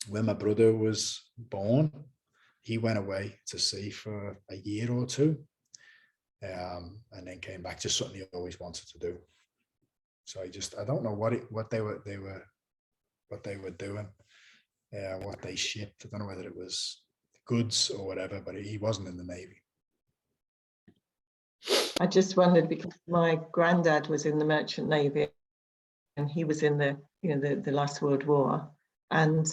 Speaker 1: When my brother was born, he went away to sea for a year or two, and then came back. Just something he always wanted to do. So I don't know what they were doing, what they shipped. I don't know whether it was goods or whatever, but he wasn't in the Navy.
Speaker 2: I just wondered because my granddad was in the Merchant Navy, and he was in the last World War, and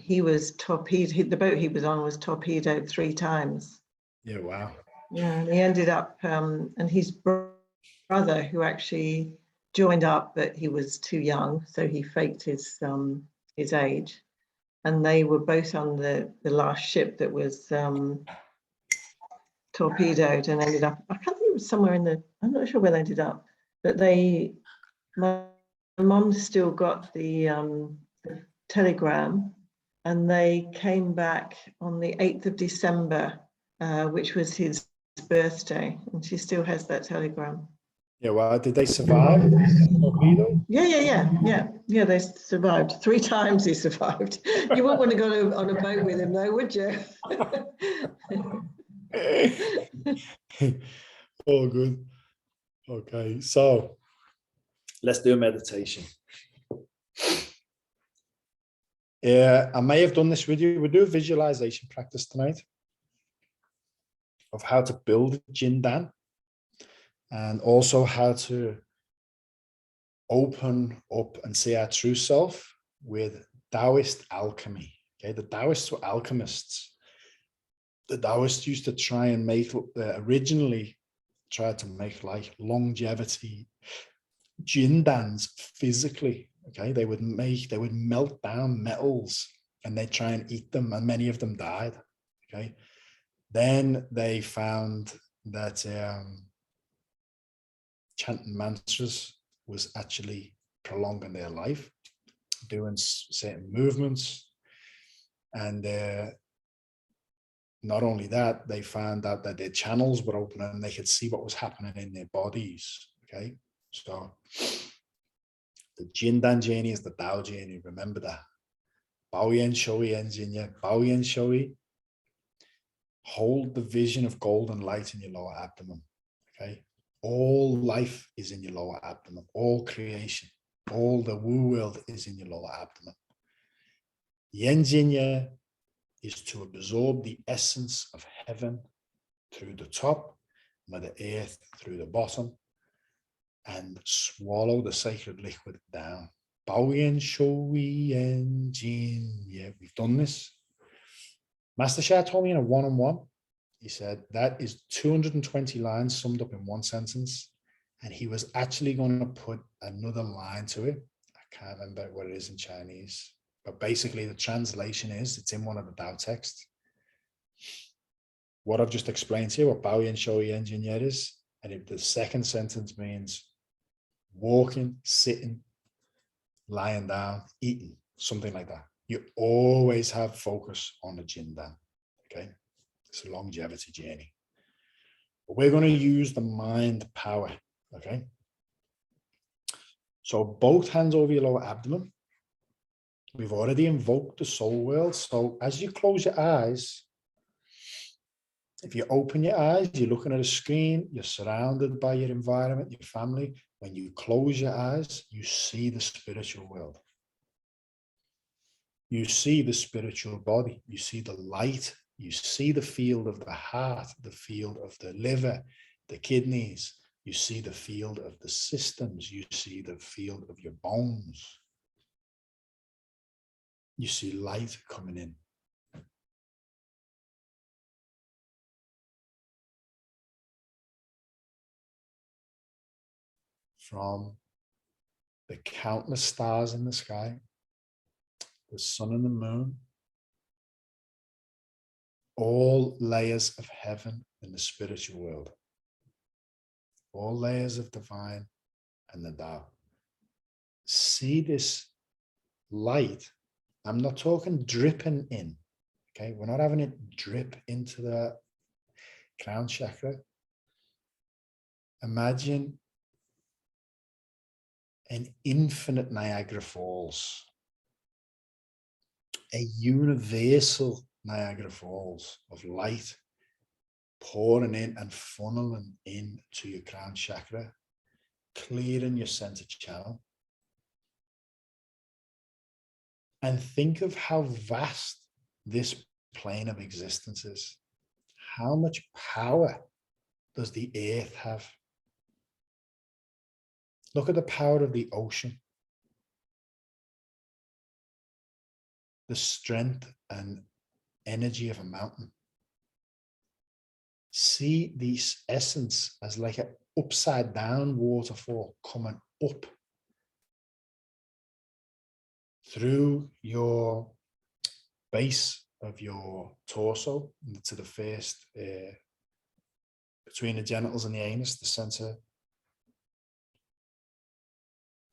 Speaker 2: he was torpedoed. The boat he was on was torpedoed 3 times.
Speaker 1: Yeah, wow.
Speaker 2: Yeah, and he ended up, and his brother, who actually joined up, but he was too young, so he faked his age. And they were both on the last ship that was torpedoed and ended up, I can't think it was somewhere in the, I'm not sure where they ended up, but my mum still got the telegram, and they came back on the 8th of December, which was his birthday, and she still has that telegram.
Speaker 1: Yeah, well, did they survive the torpedo?
Speaker 2: Yeah, they survived. 3 times he survived. You wouldn't want to go on a boat with him though, would you?
Speaker 1: Oh, good. Okay, so let's do a meditation. Yeah, I may have done this with you. We'll do a visualization practice tonight of how to build Jindan, and also how to open up and see our true self with Taoist alchemy. Okay, the Taoists were alchemists. The Taoists used to try and make, originally tried to make like longevity Jindans physically. Okay, they would melt down metals and they'd try and eat them, and many of them died. Okay, then they found that chanting mantras was actually prolonging their life, doing certain movements. And not only that, they found out that their channels were open and they could see what was happening in their bodies. Okay, so the Jindan journey is the Tao journey. Remember that. Baoyan Shui Engineer, Baoyan Shui. Hold the vision of golden light in your lower abdomen. Okay, all life is in your lower abdomen. All creation, all the woo world is in your lower abdomen. Yenjinya is to absorb the essence of heaven through the top, Mother Earth through the bottom, and swallow the sacred liquid down. Baoyan Shui Yenjin. Yeah, we've done this. Master Sha told me in a one-on-one, he said that is 220 lines summed up in one sentence, and he was actually going to put another line to it. I can't remember what it is in Chinese, but basically the translation is, it's in one of the Tao texts. What I've just explained to you, what Baoyan Shui Engineer is, and if the second sentence means walking, sitting, lying down, eating, something like that. You always have focus on the Jindan. Okay, it's a longevity journey. But we're going to use the mind power. Okay, so both hands over your lower abdomen. We've already invoked the soul world. So as you close your eyes, if you open your eyes, you're looking at a screen, you're surrounded by your environment, your family. When you close your eyes, you see the spiritual world. You see the spiritual body, you see the light, you see the field of the heart, the field of the liver, the kidneys, you see the field of the systems, you see the field of your bones. You see light coming in. From the countless stars in the sky, the sun and the moon, all layers of heaven in the spiritual world, all layers of divine and the Tao. See this light. I'm not talking dripping in, okay? We're not having it drip into the crown chakra. Imagine an infinite Niagara Falls, a universal Niagara Falls of light pouring in and funneling into your crown chakra, clearing your center channel. And think of how vast this plane of existence is. How much power does the earth have? Look at the power of the ocean. The strength and energy of a mountain. See this essence as like an upside down waterfall coming up through your base of your torso to the first, between the genitals and the anus, the center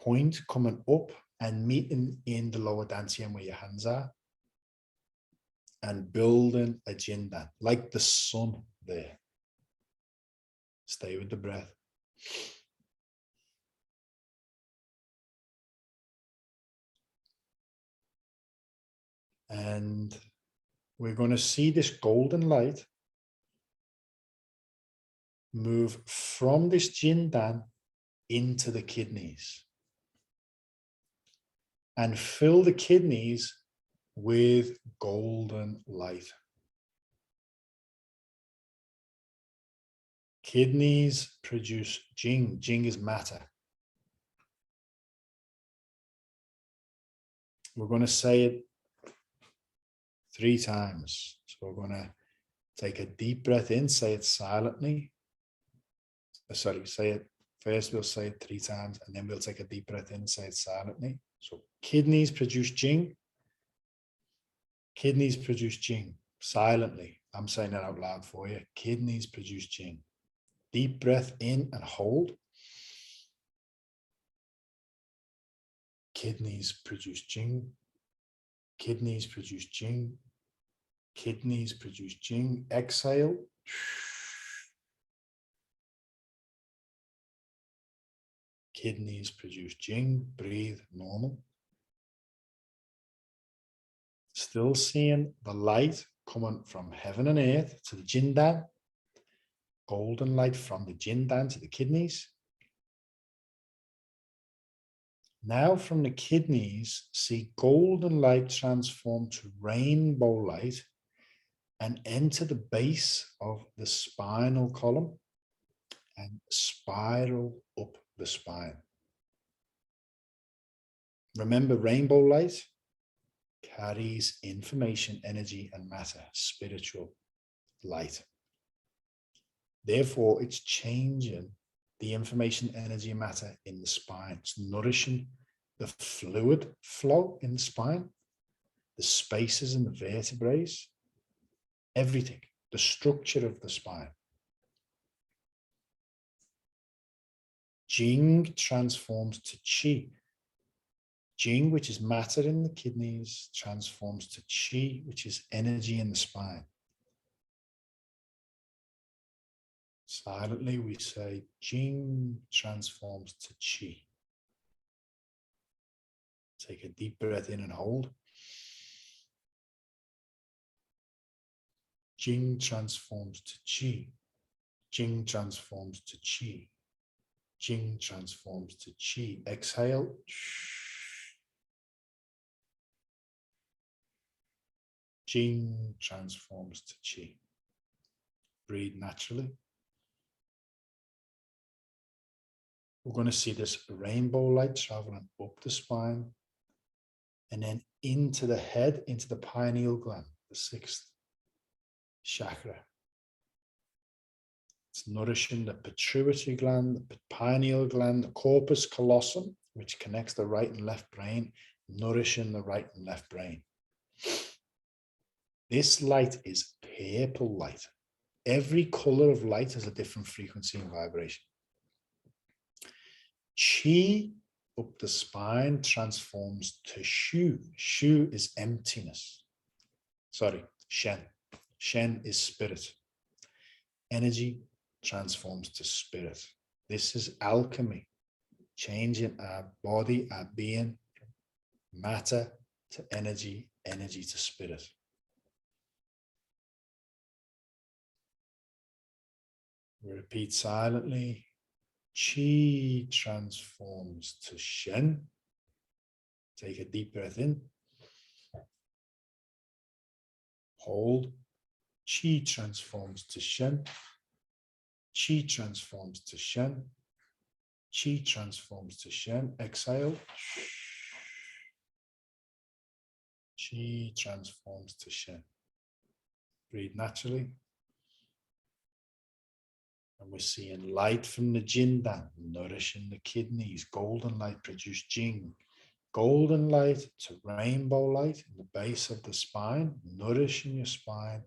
Speaker 1: point, coming up and meeting in the lower dantian where your hands are, and building a jindan like the sun there. Stay with the breath. And we're going to see this golden light move from this jindan into the kidneys and fill the kidneys with golden light. Kidneys produce Jing. Jing is matter. We're going to say it 3 times. So we're going to take a deep breath in, say it silently. Sorry, say it first. We'll say it 3 times, and then we'll take a deep breath in and say it silently. So kidneys produce Jing. Kidneys produce Jing. Silently. I'm saying that out loud for you. Kidneys produce Jing. Deep breath in and hold. Kidneys produce Jing. Kidneys produce Jing. Kidneys produce Jing. Exhale. Kidneys produce Jing. Breathe normal. Still seeing the light coming from heaven and earth to the jindan. Golden light from the jindan to the kidneys. Now from the kidneys, see golden light transform to rainbow light and enter the base of the spinal column and spiral up the spine. Remember, rainbow light carries information, energy, and matter, spiritual light. Therefore, it's changing the information, energy, and matter in the spine. It's nourishing the fluid flow in the spine, the spaces in the vertebrae, everything, the structure of the spine. Jing transforms to Qi. Jing, which is matter in the kidneys, transforms to Qi, which is energy in the spine. Silently, we say Jing transforms to Qi. Take a deep breath in and hold. Jing transforms to Qi. Jing transforms to Qi. Jing transforms to Qi. Exhale. Jing transforms to Qi. Breathe naturally. We're going to see this rainbow light traveling up the spine and then into the head, into the pineal gland, the 6th chakra. It's nourishing the pituitary gland, the pineal gland, the corpus callosum, which connects the right and left brain, nourishing the right and left brain. This light is purple light. Every color of light has a different frequency and vibration. Qi up the spine transforms to Shu. Shu is emptiness. Sorry, Shen. Shen is spirit. Energy transforms to spirit. This is alchemy, changing our body, our being, from matter to energy, energy to spirit. We repeat silently. Qi transforms to Shen. Take a deep breath in. Hold. Qi transforms to Shen. Qi transforms to Shen. Qi transforms to Shen. Exhale. Qi transforms to Shen. Breathe naturally. And we're seeing light from the jindan, nourishing the kidneys. Golden light produce Jing. golden light to rainbow light in the base of the spine, nourishing your spine.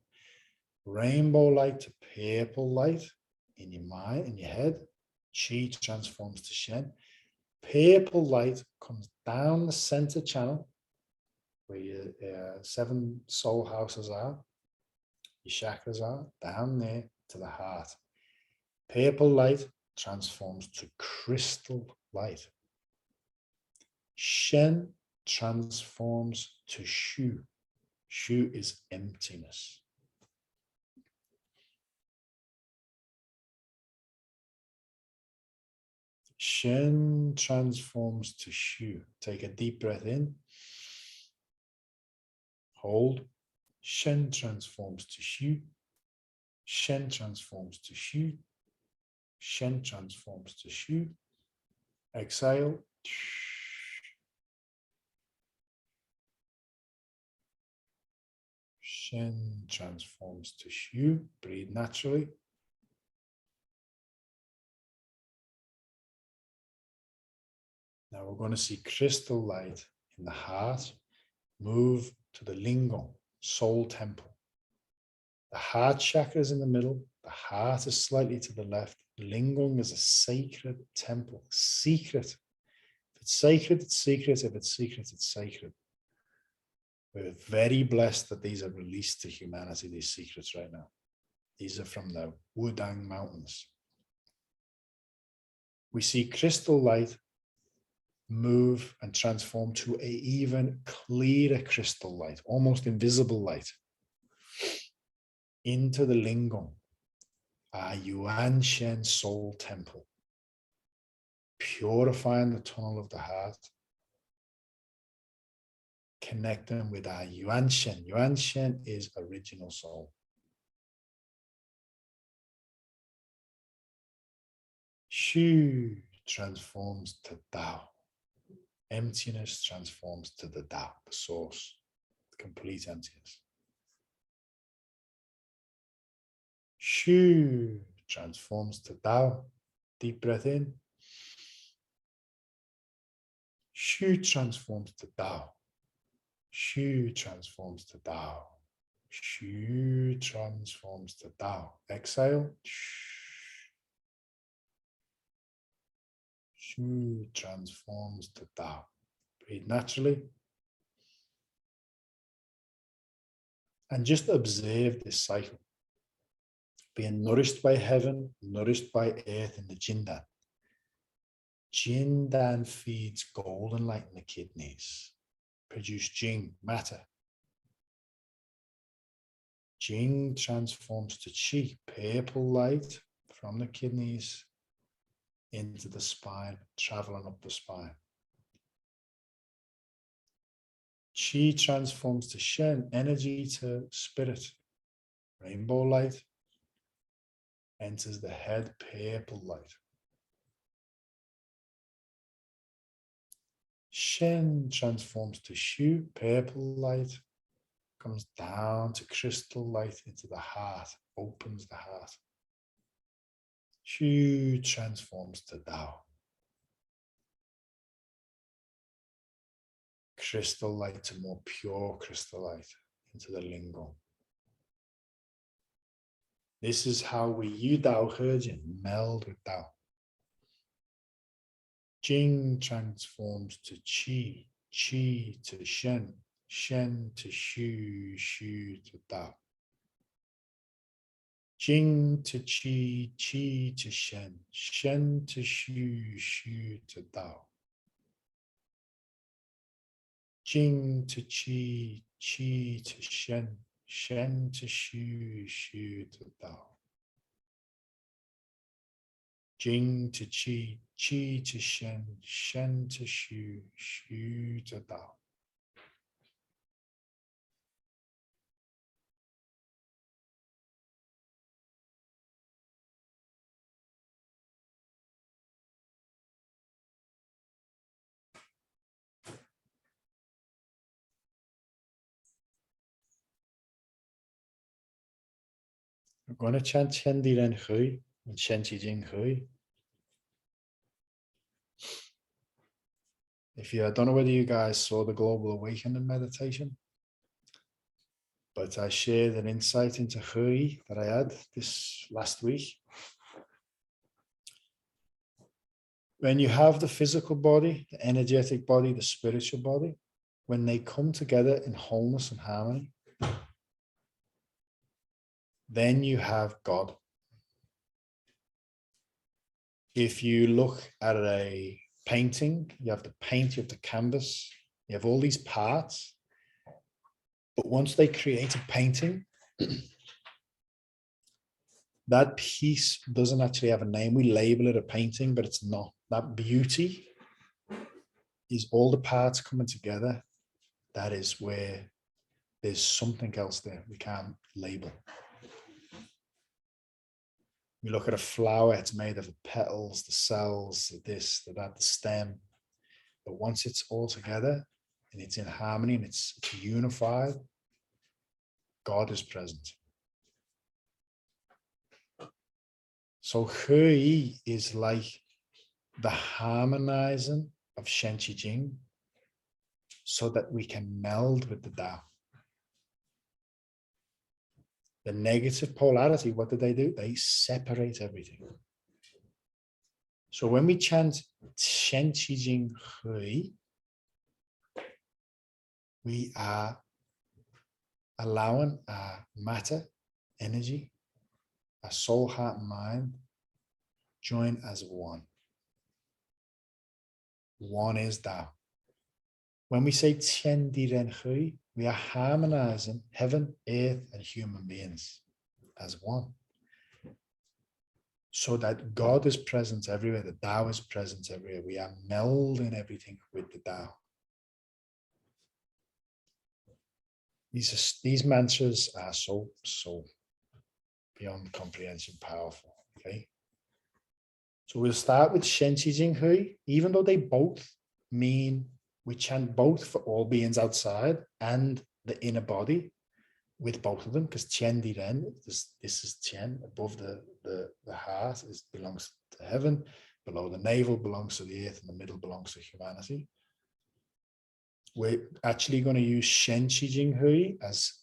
Speaker 1: Rainbow light to purple light in your mind, in your head. Chi transforms to Shen. Purple light comes down the center channel where your 7 soul houses are, your chakras are, down there to the heart. Purple light transforms to crystal light. Shen transforms to Shu. Shu is emptiness. Shen transforms to Shu. Take a deep breath in. Hold. Shen transforms to Shu. Shen transforms to Shu. Shen transforms to Shu. Exhale. Shen transforms to Shu. Breathe naturally. Now we're going to see crystal light in the heart move to the lingam, soul temple. The heart chakra is in the middle. The heart is slightly to the left. Lingam is a sacred temple. Secret. If it's sacred, it's secret. If it's secret, it's sacred. We're very blessed that these are released to humanity, these secrets right now. These are from the Wudang Mountains. We see crystal light move and transform to an even clearer crystal light, almost invisible light, into the lingam, our Yuan Shen soul temple, purifying the tunnel of the heart, connecting with our Yuan Shen. Yuan Shen is original soul. Shu transforms to Tao. Emptiness transforms to the Tao, the source, the complete emptiness. Shu transforms to Tao. Deep breath in. Shu transforms to Tao. Shu transforms to Tao. Shu transforms to Tao. Exhale. Shu transforms to Tao. Breathe naturally. And just observe this cycle. Being nourished by heaven, nourished by earth in the Jindan. Jindan feeds golden light in the kidneys. Produce Jing, matter. Jing transforms to Qi, purple light from the kidneys into the spine, traveling up the spine. Qi transforms to Shen, energy to spirit. Rainbow light enters the head, purple light. Shen transforms to Shu, purple light, comes down to crystal light into the heart, opens the heart. Shu transforms to Tao. Crystal light to more pure crystal light into the lingam. This is how we Yu Dao Hejin meld with Tao. Jing transforms to Qi, Qi to Shen, Shen to Shu, Shu to Tao. Jing to Qi, Qi to Shen, Shen to Shu, Shu to Tao. Jing to Qi, Qi to Shen, Shen to Shu, Shu to Tao. Jing to Qi, Qi to Shen, Shen to Shu, Shu to Tao. We're going to chant Chen Di Ren Hui and Shen Qi Jing Hui. I don't know whether you guys saw the Global Awakening meditation, but I shared an insight into Hui that I had this last week. When you have the physical body, the energetic body, the spiritual body, when they come together in wholeness and harmony, then you have God. If you look at a painting, you have the paint, you have the canvas, you have all these parts. But once they create a painting, that piece doesn't actually have a name. We label it a painting, but it's not. That beauty is all the parts coming together. That is where there's something else there we can't label. You look at a flower, it's made of the petals, the cells, the this, the that, the stem. But once it's all together and it's in harmony and it's unified, God is present. So Hui is like the harmonizing of Shen Qi Jing so that we can meld with the Tao. The negative polarity, what do? They separate everything. So when we chant Shen Qi Jing Hui, we are allowing our matter, energy, our soul, heart, and mind join as one. One is Tao. When we say Tian Di Ren Hui, we are harmonizing heaven, earth, and human beings as one. So that God is present everywhere, the Tao is present everywhere. We are melding everything with the Tao. These mantras are so beyond comprehension powerful. Okay. So we'll start with Shen Qi Jing Hui, even though they both mean we chant both for all beings outside and the inner body with both of them, because Tian Di Ren, this is Tian, above the heart, belongs to heaven, below the navel belongs to the earth, and the middle belongs to humanity. We're actually going to use Shen Qi Jing Hui as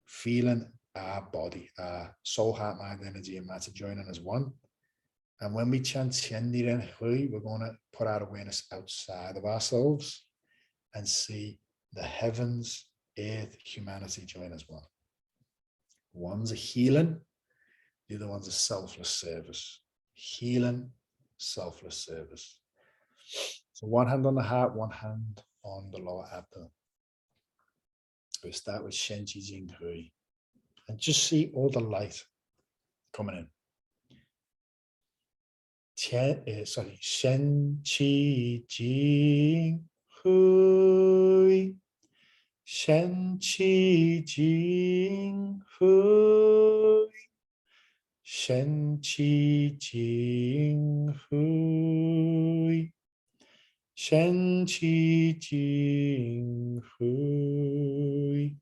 Speaker 1: feeling our body, our soul, heart, mind, energy, and matter joining as one. And when we chant Tian Di Ren Hui, we're going to put our awareness outside of ourselves and see the heavens, earth, humanity join as one. One's a healing, the other one's a selfless service. Healing, selfless service. So one hand on the heart, one hand on the lower abdomen. We start with Shen Qi Jing Hui. And just see all the light coming in. Shen Qi Jing Hui. Shen Qi Jing Hui. Shen Qi Jing Hui. Shen Qi Jing Hui.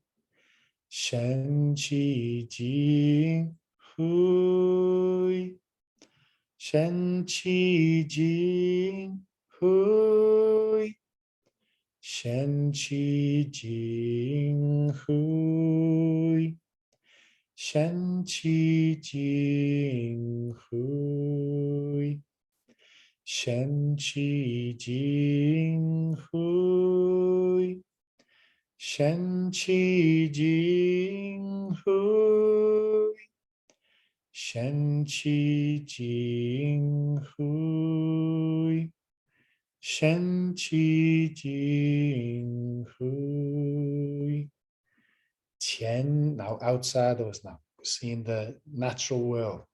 Speaker 1: Shen Qi Jing Hui. Shen Qi Jing Hui. Shen Qi Jing Hui. Shen Qi Jing Hui. Shen Qi Jing Hui. Shen Qi Jing Hui. Shen Qi Jing Hui. Shen Qi Jing Hui. Tian, now outside of us now, seeing the natural world.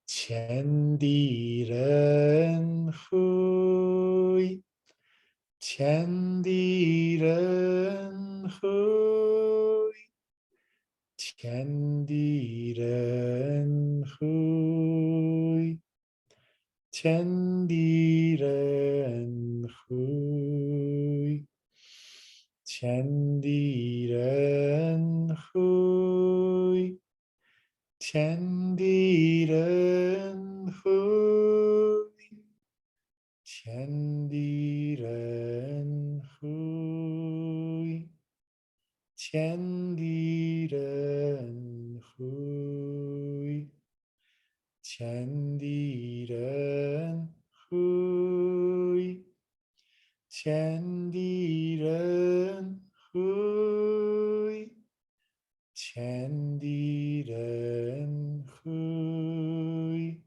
Speaker 1: Tian Di Ren Hui. Tian Di Ren Hui. Tian Di Ren Hui. Tian Di Ren Hui. Tian Di Ren Hui. Tian Di Ren Hui. Tian Di Ren Tien Di Ren Hui. Tien Di Ren Hui. Tien Di Ren Hui. Tien Di Ren Hui.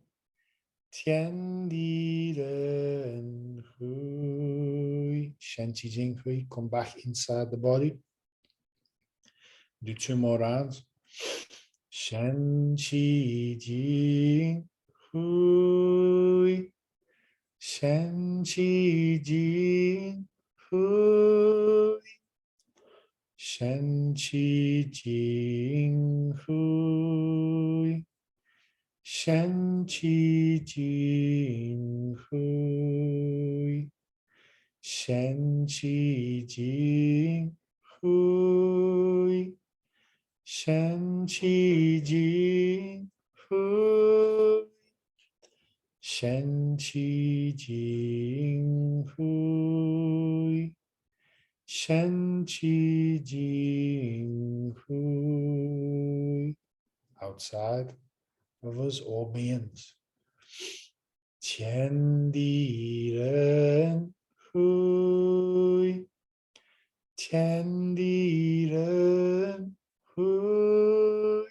Speaker 1: Tien Di Ren Hui. Shen Qi Jing Hui. Come back inside the body. Do 2 more rounds. Shen Qi Jing Hui. Shen Qi Jing Hui. Shen Qi Jing Hui. Shen Qi Jing Hui. Shen Qi Jing Hui. Shen Qi Jing Hui. Shen Qi Jing Hui. Shen Qi Jing Hui. Outside of us, all beings. Tien Di Ren Hui. Tien Di Ren Hui.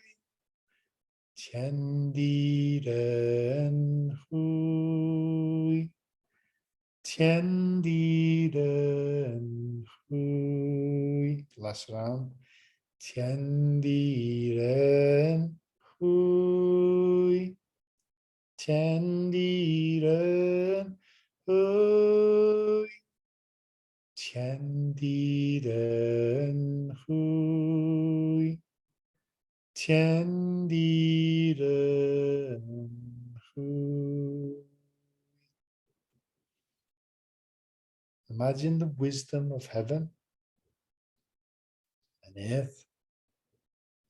Speaker 1: Tien Di Ren Hui. Tien Di Ren Hui. Last round. Tien Di Ren Hui. Tien Di Ren Hui. Tien Di Ren Hui. Tien Di Ren Hui. Imagine the wisdom of heaven and earth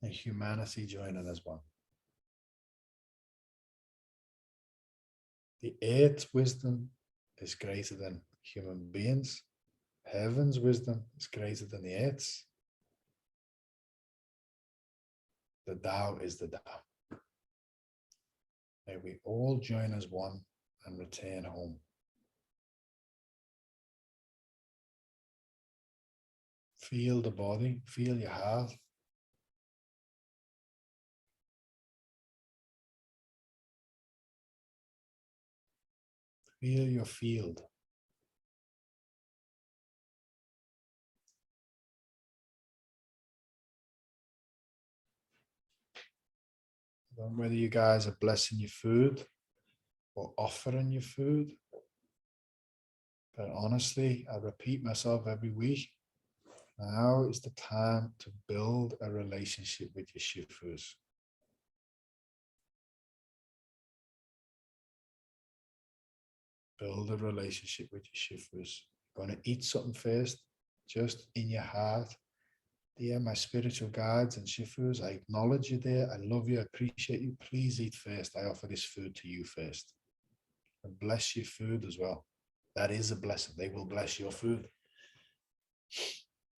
Speaker 1: and humanity joining as one. The earth's wisdom is greater than human beings. Heaven's wisdom is greater than the earth's. The Tao is the Tao. May we all join as one and return home. Feel the body, feel your heart. Feel your field. I don't know whether you guys are blessing your food or offering your food. But honestly, I repeat myself every week. Now is the time to build a relationship with your shifus. Build a relationship with your shifus. You're going to eat something first, just in your heart. Dear my spiritual guides and shifus, I acknowledge you there. I love you. I appreciate you. Please eat first. I offer this food to you first. And bless your food as well. That is a blessing. They will bless your food.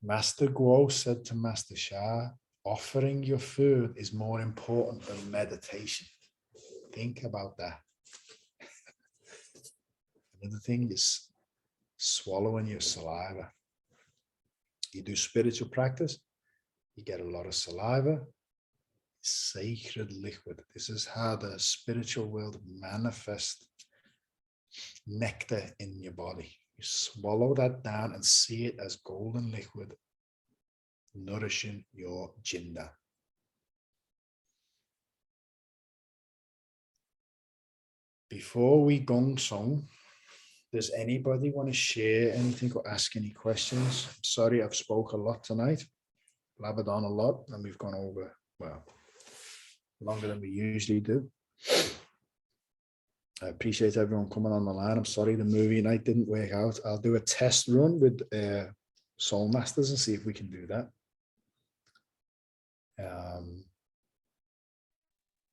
Speaker 1: Master Guo said to Master Sha, offering your food is more important than meditation. Think about that. Another thing is swallowing your saliva. You do spiritual practice, you get a lot of saliva, sacred liquid. This is how the spiritual world manifests nectar in your body. You swallow that down and see it as golden liquid, nourishing your jinda. Before we gong song, does anybody want to share anything or ask any questions? I'm sorry, I've spoke a lot tonight, blabbered on a lot, and we've gone over, well, longer than we usually do. I appreciate everyone coming on the line. I'm sorry the movie night didn't work out. I'll do a test run with Soul Masters and see if we can do that.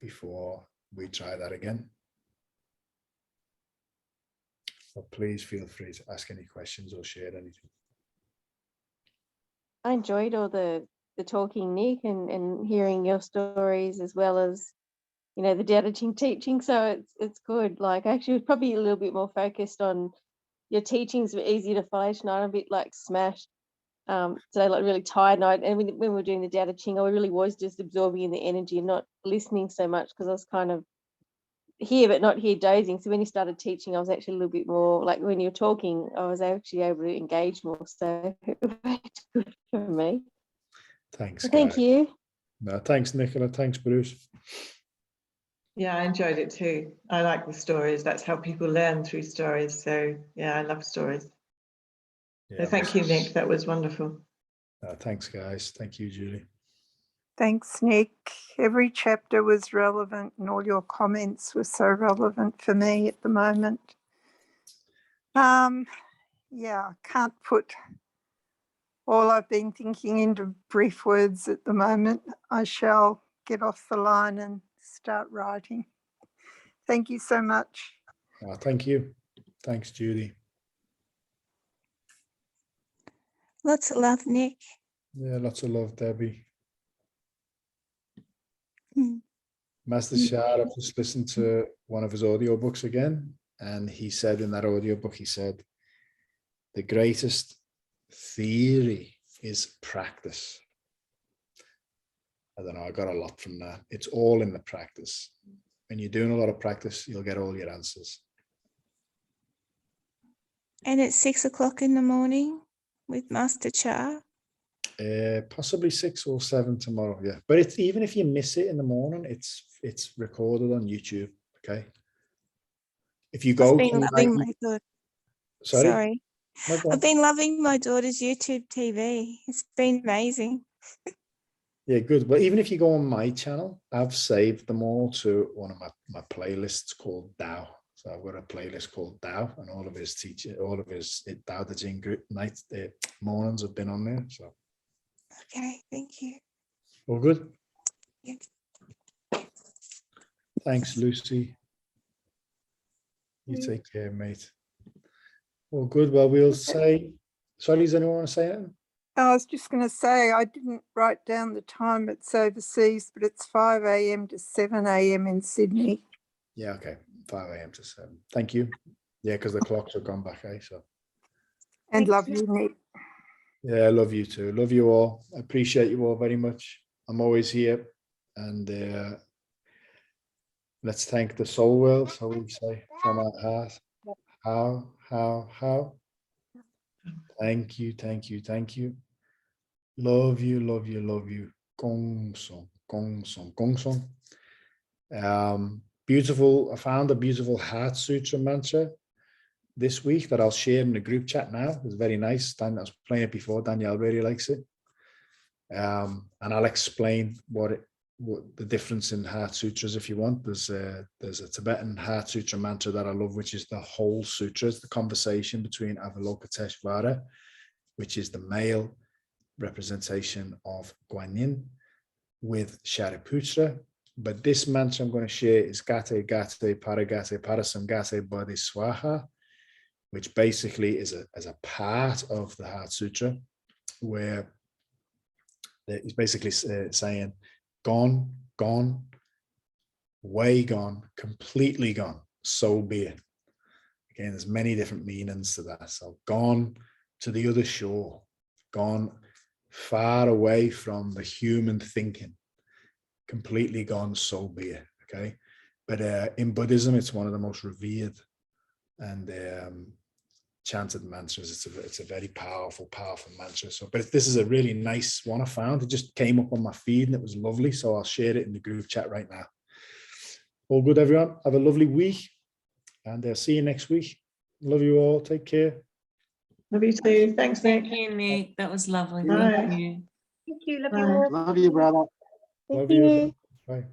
Speaker 1: Before we try that again. So please feel free to ask any questions or share anything.
Speaker 6: I enjoyed all the the talking, Nick, and hearing your stories as well as, you know, the Tao Te Ching teaching. So it's good. Like, actually, was probably a little bit more focused on your teachings were easier to follow tonight. I'm a bit like smashed today, like really tired. And when we were doing the Tao Te Ching, I really was just absorbing in the energy and not listening so much because I was kind of here but not here dozing. So when you started teaching, I was actually a little bit more like when you were talking, I was actually able to engage more. So it was good for me.
Speaker 1: Thanks,
Speaker 6: So thank
Speaker 1: guys.
Speaker 6: you.
Speaker 1: No, thanks, Nicola. Thanks, Bruce.
Speaker 2: Yeah, I enjoyed it too. I like the stories. That's how people learn, through stories. So yeah, I love stories.
Speaker 1: Yeah,
Speaker 2: So thank you, Nick. That was wonderful.
Speaker 1: thanks, guys. Thank you, Julie.
Speaker 7: Thanks, Nick. Every chapter was relevant and all your comments were so relevant for me at the moment. Yeah, I can't put all I've been thinking into brief words at the moment. I shall get off the line and start writing. Thank you so much.
Speaker 1: Thank you. Thanks, Judy.
Speaker 4: Lots of love, Nick.
Speaker 1: Yeah, lots of love, Debbie.
Speaker 4: Mm.
Speaker 1: Master Shah, I've just listened to one of his audiobooks again, and he said in that audiobook, he said, the greatest theory is practice. I don't know, I got a lot from that. It's all in the practice. When you're doing a lot of practice, you'll get all your answers.
Speaker 4: And it's 6 o'clock in the morning with Master Cha.
Speaker 1: Possibly 6 or 7 tomorrow, yeah. But it's even if you miss it in the morning, it's recorded on YouTube, okay? If you go
Speaker 4: I've been
Speaker 1: to
Speaker 4: loving my daughter.
Speaker 1: Sorry? No, go on.
Speaker 4: I've been loving my daughter's YouTube TV. It's been amazing.
Speaker 1: Yeah, good. Well, even if you go on my channel, I've saved them all to one of my playlists called Tao. So I've got a playlist called Tao, and all of his Tao Te Ching nights, mornings have been on there. So
Speaker 4: Okay, thank you.
Speaker 1: all good.
Speaker 4: Yeah.
Speaker 1: Thanks, Lucy. You take care, mate. All good. Well, we'll say. Sorry, does anyone want to say anything?
Speaker 7: I was just going to say, I didn't write down the time it's overseas, but it's 5 a.m. to 7 a.m. in Sydney.
Speaker 1: Yeah, okay. 5 a.m. to 7. Thank you. Yeah, because the clocks have gone back, so.
Speaker 7: And love you, Nick.
Speaker 1: Yeah, I love you too. Love you all. I appreciate you all very much. I'm always here. And let's thank the soul world, so we say, from our heart. How? Thank you, thank you, thank you. Love you, love you, love you. Gong song, gong song, gong song. Beautiful. I found a beautiful Heart Suture mantra this week that I'll share in the group chat now. It's very nice. I was playing it before. Danielle really likes it. And I'll explain what the difference in Heart Sutras if you want. There's a Tibetan Heart Sutra mantra that I love, which is the whole sutra. It's the conversation between Avalokiteshvara, which is the male representation of Guanyin, with Shariputra. But this mantra I'm going to share is Gate Gate Paragate Parasamgate Bodhiswaha, which basically is a part of the Heart Sutra, where it's basically saying gone, gone, way gone, completely gone, so be it. Again, there's many different meanings to that. So gone to the other shore, gone far away from the human thinking, completely gone, so be it. Okay. But in Buddhism, it's one of the most revered and chanted mantras. It's a very powerful mantra. So, but this is a really nice one I found. It just came up on my feed and it was lovely. So I'll share it in the group chat right now. All good, everyone. Have a lovely week, and see you next week. Love you all. Take care.
Speaker 2: Love you too. Thanks, Nick.
Speaker 8: Thank you, Nick. That was lovely.
Speaker 2: Bye.
Speaker 8: Thank you.
Speaker 3: Thank you. Love
Speaker 2: Bye.
Speaker 3: you all.
Speaker 9: Love you, brother.
Speaker 6: Thank
Speaker 1: Love
Speaker 6: you.
Speaker 1: you. Bye.